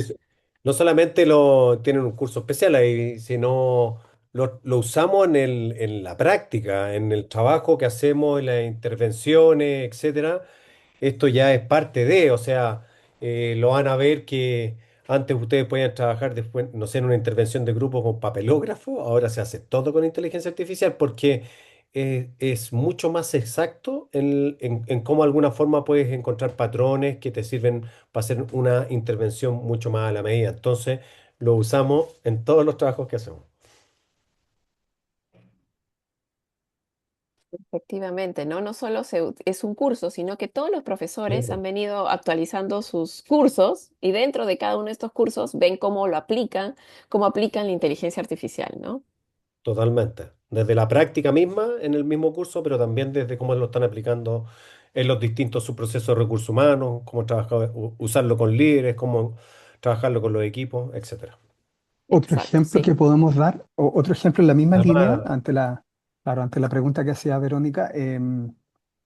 no solamente lo tienen un curso especial ahí, sino lo usamos en la práctica, en el trabajo que hacemos, en las intervenciones, etcétera. Esto ya es parte de, o sea, lo van a ver que antes ustedes podían trabajar después, no sé, en una intervención de grupo con papelógrafo, ahora se hace todo con inteligencia artificial porque es mucho más exacto en cómo de alguna forma puedes encontrar patrones que te sirven para hacer una intervención mucho más a la medida. Entonces, lo usamos en todos los trabajos que hacemos. Efectivamente, ¿no? No solo es un curso, sino que todos los Sí, profesores pues. han venido actualizando sus cursos y dentro de cada uno de estos cursos ven cómo lo aplican, cómo aplican la inteligencia artificial, ¿no? Totalmente. Desde la práctica misma, en el mismo curso, pero también desde cómo lo están aplicando en los distintos subprocesos de recursos humanos, cómo trabajar, usarlo con líderes, cómo trabajarlo con los equipos, etcétera. Otro Exacto, ejemplo sí. que podemos dar, o otro ejemplo en la misma línea, Además, claro, ante la pregunta que hacía Verónica,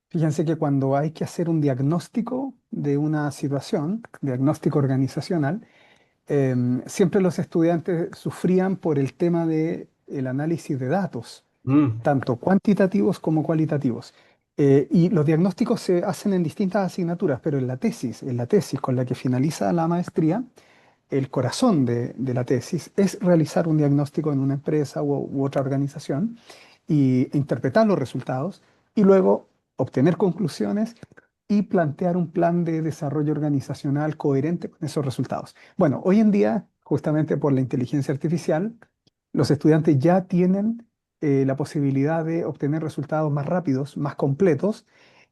fíjense que cuando hay que hacer un diagnóstico de una situación, diagnóstico organizacional, siempre los estudiantes sufrían por el tema del análisis de datos, mm, tanto cuantitativos como cualitativos. Y los diagnósticos se hacen en distintas asignaturas, pero en la tesis con la que finaliza la maestría, el corazón de la tesis es realizar un diagnóstico en una empresa u otra organización y interpretar los resultados y luego obtener conclusiones y plantear un plan de desarrollo organizacional coherente con esos resultados. Bueno, hoy en día, justamente por la inteligencia artificial, los estudiantes ya tienen la posibilidad de obtener resultados más rápidos, más completos.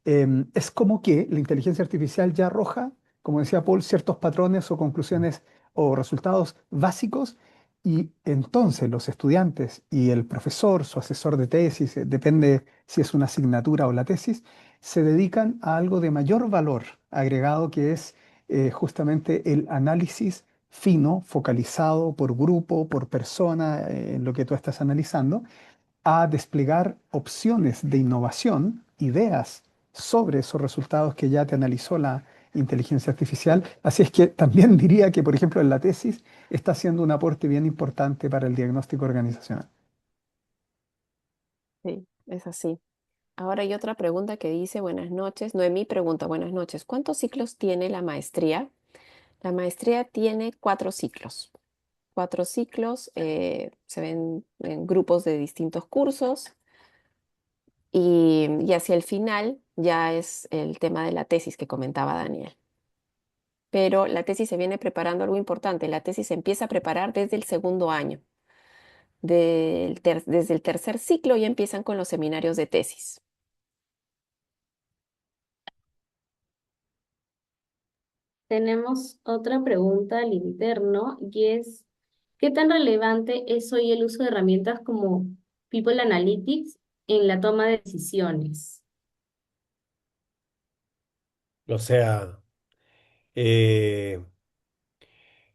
Es como que la inteligencia artificial ya arroja, como decía Paul, ciertos patrones o conclusiones o resultados básicos, y entonces los estudiantes y el profesor, su asesor de tesis, depende si es una asignatura o la tesis, se dedican a algo de mayor valor agregado, que es justamente el análisis fino, focalizado por grupo, por persona, en lo que tú estás analizando, a desplegar opciones de innovación, ideas sobre esos resultados que ya te analizó la inteligencia artificial. Así es que también diría que, por ejemplo, en la tesis está haciendo un aporte bien importante para el diagnóstico organizacional. Sí, es así. Ahora hay otra pregunta que dice, buenas noches. Noemí pregunta, buenas noches. ¿Cuántos ciclos tiene la maestría? La maestría tiene 4 ciclos. 4 ciclos, se ven en grupos de distintos cursos y hacia el final ya es el tema de la tesis que comentaba Daniel. Pero la tesis se viene preparando algo importante. La tesis se empieza a preparar desde el segundo año. Desde el tercer ciclo ya empiezan con los seminarios de tesis. Tenemos otra pregunta al interno y es, ¿qué tan relevante es hoy el uso de herramientas como People Analytics en la toma de decisiones? O sea, eh,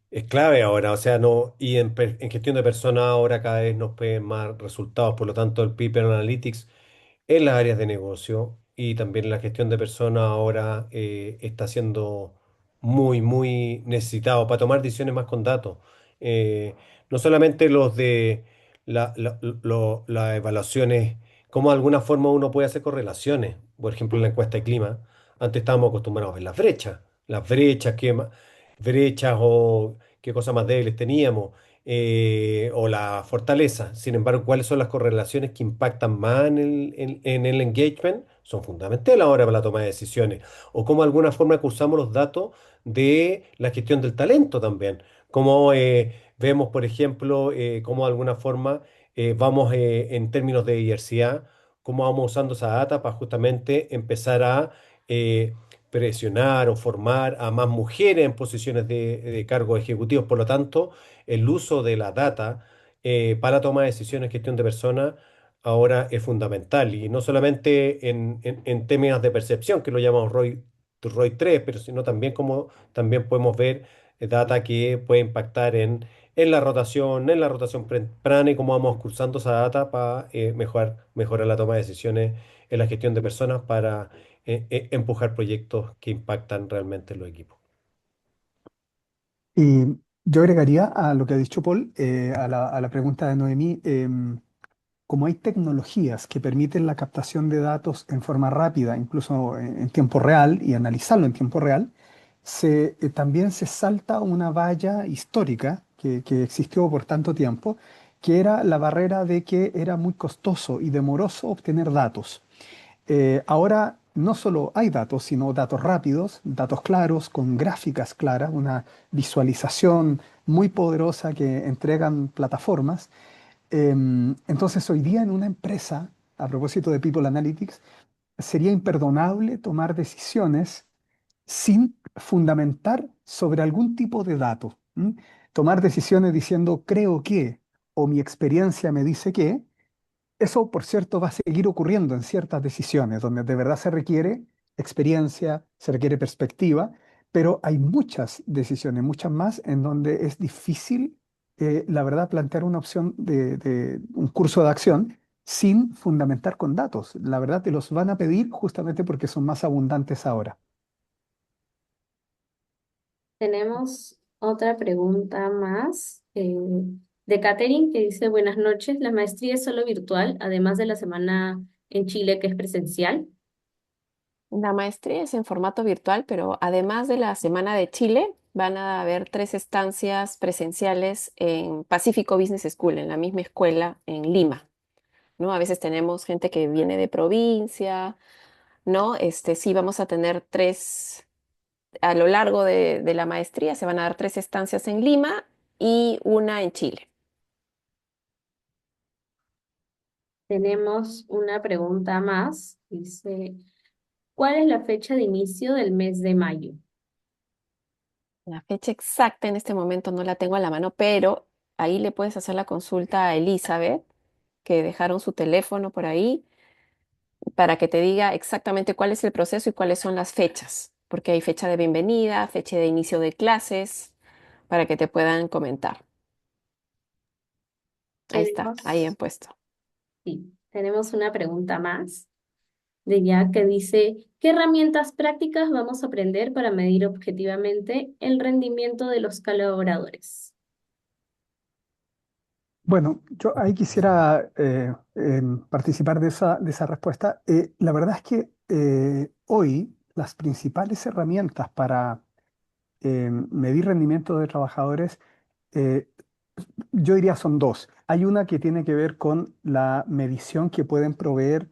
es clave ahora, o sea, no, y en gestión de personas ahora cada vez nos piden más resultados, por lo tanto el People Analytics en las áreas de negocio y también la gestión de personas ahora está siendo muy necesitado para tomar decisiones más con datos. No solamente los de las evaluaciones, cómo de alguna forma uno puede hacer correlaciones. Por ejemplo, en la encuesta de clima, antes estábamos acostumbrados a ver las brechas, brechas o qué cosas más débiles teníamos o la fortaleza. Sin embargo, ¿cuáles son las correlaciones que impactan más en el engagement? Son fundamentales ahora para la toma de decisiones. O cómo de alguna forma que usamos los datos de la gestión del talento también. Como vemos, por ejemplo, cómo de alguna forma vamos en términos de diversidad, cómo vamos usando esa data para justamente empezar a eh, presionar o formar a más mujeres en posiciones de cargos ejecutivos. Por lo tanto, el uso de la data para toma de decisiones, gestión de personas, ahora es fundamental. Y no solamente en términos de percepción, que lo llamamos ROI 3, pero sino también como también podemos ver data que puede impactar en la rotación temprana y cómo vamos cursando esa data para mejorar la toma de decisiones en la gestión de personas para empujar proyectos que impactan realmente en los equipos. Y yo agregaría a lo que ha dicho Paul, a la pregunta de Noemí, como hay tecnologías que permiten la captación de datos en forma rápida, incluso en tiempo real, y analizarlo en tiempo real, también se salta una valla histórica que existió por tanto tiempo, que era la barrera de que era muy costoso y demoroso obtener datos. Ahora no solo hay datos, sino datos rápidos, datos claros, con gráficas claras, una visualización muy poderosa que entregan plataformas. Entonces, hoy día en una empresa, a propósito de People Analytics, sería imperdonable tomar decisiones sin fundamentar sobre algún tipo de dato. ¿M? Tomar decisiones diciendo creo que o mi experiencia me dice que, eso, por cierto, va a seguir ocurriendo en ciertas decisiones donde de verdad se requiere experiencia, se requiere perspectiva, pero hay muchas decisiones, muchas más, en donde es difícil, la verdad, plantear una opción de un curso de acción sin fundamentar con datos. La verdad, te los van a pedir justamente porque son más abundantes ahora. Tenemos otra pregunta más de Catherine que dice, buenas noches, ¿la maestría es solo virtual, además de la semana en Chile que es presencial? La maestría es en formato virtual, pero además de la Semana de Chile, van a haber 3 estancias presenciales en Pacífico Business School, en la misma escuela en Lima, ¿no? A veces tenemos gente que viene de provincia, ¿no? Sí, vamos a tener a lo largo de la maestría se van a dar 3 estancias en Lima y una en Chile. Tenemos una pregunta más, dice, ¿cuál es la fecha de inicio del mes de mayo? La fecha exacta en este momento no la tengo a la mano, pero ahí le puedes hacer la consulta a Elizabeth, que dejaron su teléfono por ahí, para que te diga exactamente cuál es el proceso y cuáles son las fechas, porque hay fecha de bienvenida, fecha de inicio de clases, para que te puedan comentar. Ahí está, ahí han Tenemos, puesto. sí, tenemos una pregunta más de ella que dice, ¿qué herramientas prácticas vamos a aprender para medir objetivamente el rendimiento de los colaboradores? Bueno, yo ahí quisiera participar de esa respuesta. La verdad es que hoy las principales herramientas para medir rendimiento de trabajadores, eh, yo diría son dos. Hay una que tiene que ver con la medición que pueden proveer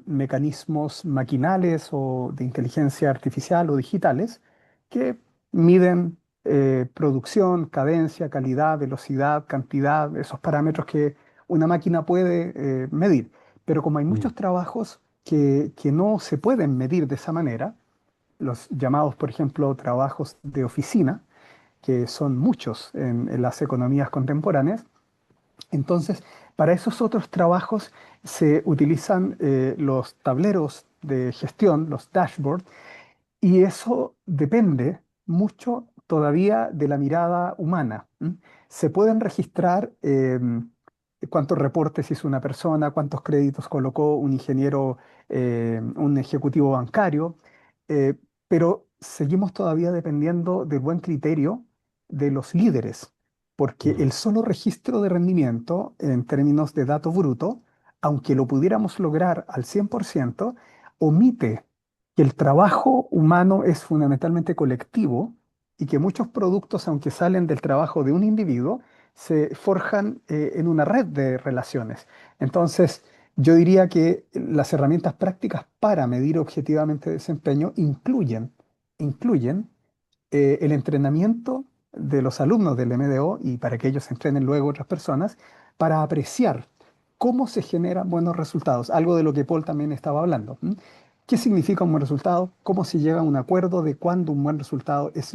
mecanismos maquinales o de inteligencia artificial o digitales que miden producción, cadencia, calidad, velocidad, cantidad, esos parámetros que una máquina puede medir. Pero como hay muchos Mm. trabajos que no se pueden medir de esa manera, los llamados, por ejemplo, trabajos de oficina, que son muchos en las economías contemporáneas. Entonces, para esos otros trabajos se utilizan los tableros de gestión, los dashboards, Y eso depende mucho todavía de la mirada humana. ¿M? Se pueden registrar cuántos reportes hizo una persona, cuántos créditos colocó un ingeniero, un ejecutivo bancario, eh, pero seguimos todavía dependiendo del buen criterio de los líderes, porque Mm. el solo registro de rendimiento en términos de dato bruto, aunque lo pudiéramos lograr al 100%, omite que el trabajo humano es fundamentalmente colectivo y que muchos productos, aunque salen del trabajo de un individuo, se forjan en una red de relaciones. Entonces, yo diría que las herramientas prácticas para medir objetivamente desempeño incluyen el entrenamiento de los alumnos del MDO y para que ellos entrenen luego otras personas para apreciar cómo se generan buenos resultados, algo de lo que Paul también estaba hablando. ¿M? ¿Qué significa un buen resultado? ¿Cómo se llega a un acuerdo de cuándo un buen resultado es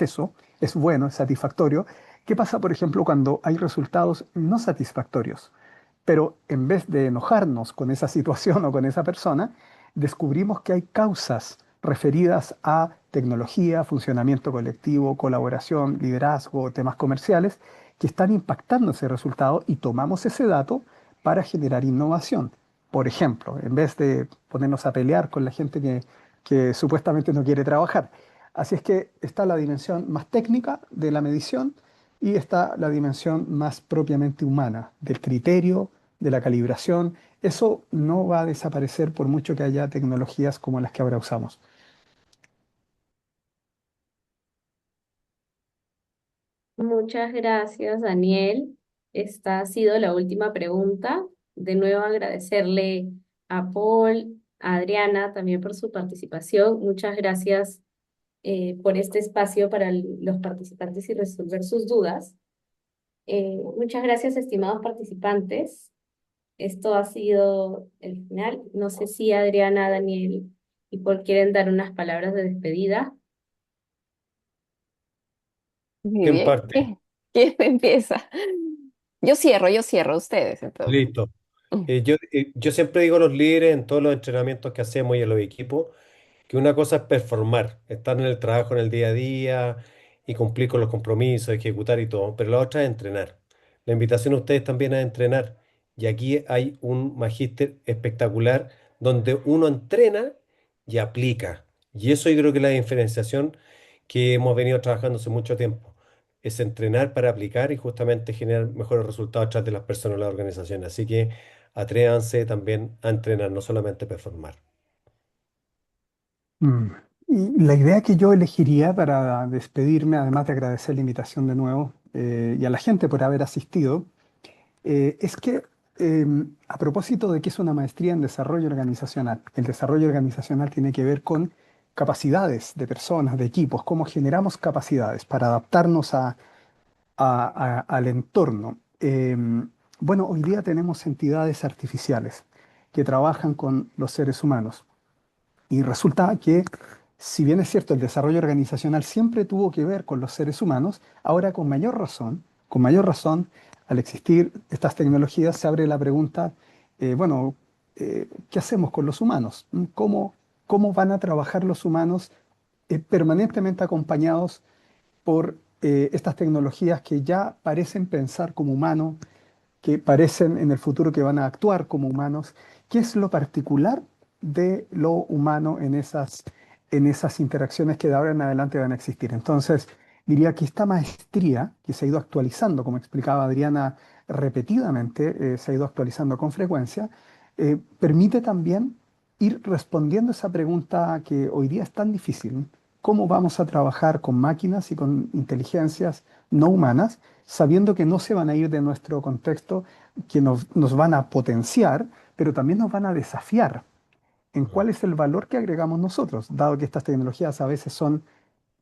eso, es bueno, es satisfactorio? ¿Qué pasa, por ejemplo, cuando hay resultados no satisfactorios? Pero en vez de enojarnos con esa situación o con esa persona, descubrimos que hay causas referidas a tecnología, funcionamiento colectivo, colaboración, liderazgo, temas comerciales, que están impactando ese resultado y tomamos ese dato para generar innovación. Por ejemplo, en vez de ponernos a pelear con la gente que supuestamente no quiere trabajar. Así es que está la dimensión más técnica de la medición y está la dimensión más propiamente humana, del criterio, de la calibración. Eso no va a desaparecer por mucho que haya tecnologías como las que ahora usamos. Muchas gracias, Daniel. Esta ha sido la última pregunta. De nuevo agradecerle a Paul, a Adriana también por su participación. Muchas gracias por este espacio para los participantes y resolver sus dudas. Muchas gracias, estimados participantes. Esto ha sido el final. No sé si Adriana, Daniel y Paul quieren dar unas palabras de despedida. Muy ¿Quién bien. parte? ¿Quién empieza? Yo cierro ustedes entonces. Listo. Mm. Yo siempre digo a los líderes en todos los entrenamientos que hacemos y en los equipos que una cosa es performar, estar en el trabajo en el día a día y cumplir con los compromisos, ejecutar y todo, pero la otra es entrenar. La invitación a ustedes también es entrenar. Y aquí hay un magíster espectacular donde uno entrena y aplica. Y eso yo creo que es la diferenciación que hemos venido trabajando hace mucho tiempo. Es entrenar para aplicar y justamente generar mejores resultados atrás de las personas y las organizaciones. Así que atrévanse también a entrenar, no solamente performar. Mm. Y la idea que yo elegiría para despedirme, además de agradecer la invitación de nuevo y a la gente por haber asistido, es que a propósito de que es una maestría en desarrollo organizacional, el desarrollo organizacional tiene que ver con capacidades de personas, de equipos, cómo generamos capacidades para adaptarnos al entorno. Bueno, hoy día tenemos entidades artificiales que trabajan con los seres humanos. Y resulta que, si bien es cierto, el desarrollo organizacional siempre tuvo que ver con los seres humanos, ahora con mayor razón, al existir estas tecnologías, se abre la pregunta, bueno, ¿qué hacemos con los humanos? ¿Cómo van a trabajar los humanos permanentemente acompañados por estas tecnologías que ya parecen pensar como humanos, que parecen en el futuro que van a actuar como humanos? ¿Qué es lo particular de lo humano en esas interacciones que de ahora en adelante van a existir? Entonces, diría que esta maestría, que se ha ido actualizando, como explicaba Adriana repetidamente, se ha ido actualizando con frecuencia, permite también ir respondiendo esa pregunta que hoy día es tan difícil. ¿Cómo vamos a trabajar con máquinas y con inteligencias no humanas, sabiendo que no se van a ir de nuestro contexto, que nos van a potenciar, pero también nos van a desafiar en cuál es el valor que agregamos nosotros, dado que estas tecnologías a veces son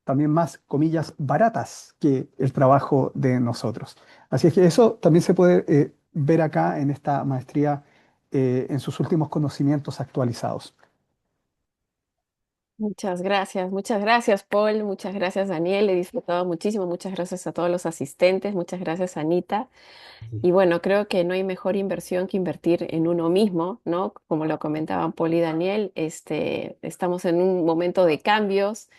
también más, comillas, baratas que el trabajo de nosotros? Así es que eso también se puede ver acá en esta maestría en sus últimos conocimientos actualizados. Muchas gracias, Paul, muchas gracias, Daniel, he disfrutado muchísimo, muchas gracias a todos los asistentes, muchas gracias, Anita. Sí. Y bueno, creo que no hay mejor inversión que invertir en uno mismo, ¿no? Como lo comentaban Paul y Daniel, estamos en un momento de cambios,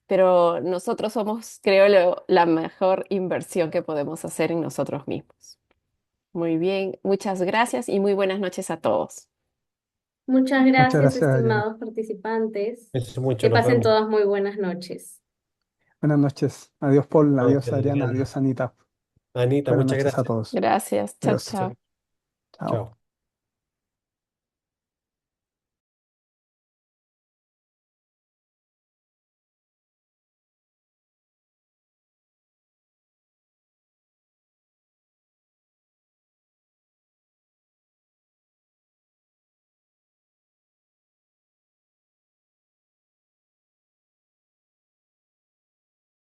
pero nosotros somos, creo, la mejor inversión que podemos hacer en nosotros mismos. Muy bien, muchas gracias y muy buenas noches a todos. Muchas Muchas gracias, gracias, Dayana. estimados participantes. Eso mucho, Que nos pasen vemos. todas muy buenas noches. Buenas noches. Adiós, Paul. Adiós, Noches, Adriana. Adriana. Adiós, Anita. Anita, Buenas muchas noches a gracias. todos. Gracias, chao, Adiós. chao. Chao. Chao.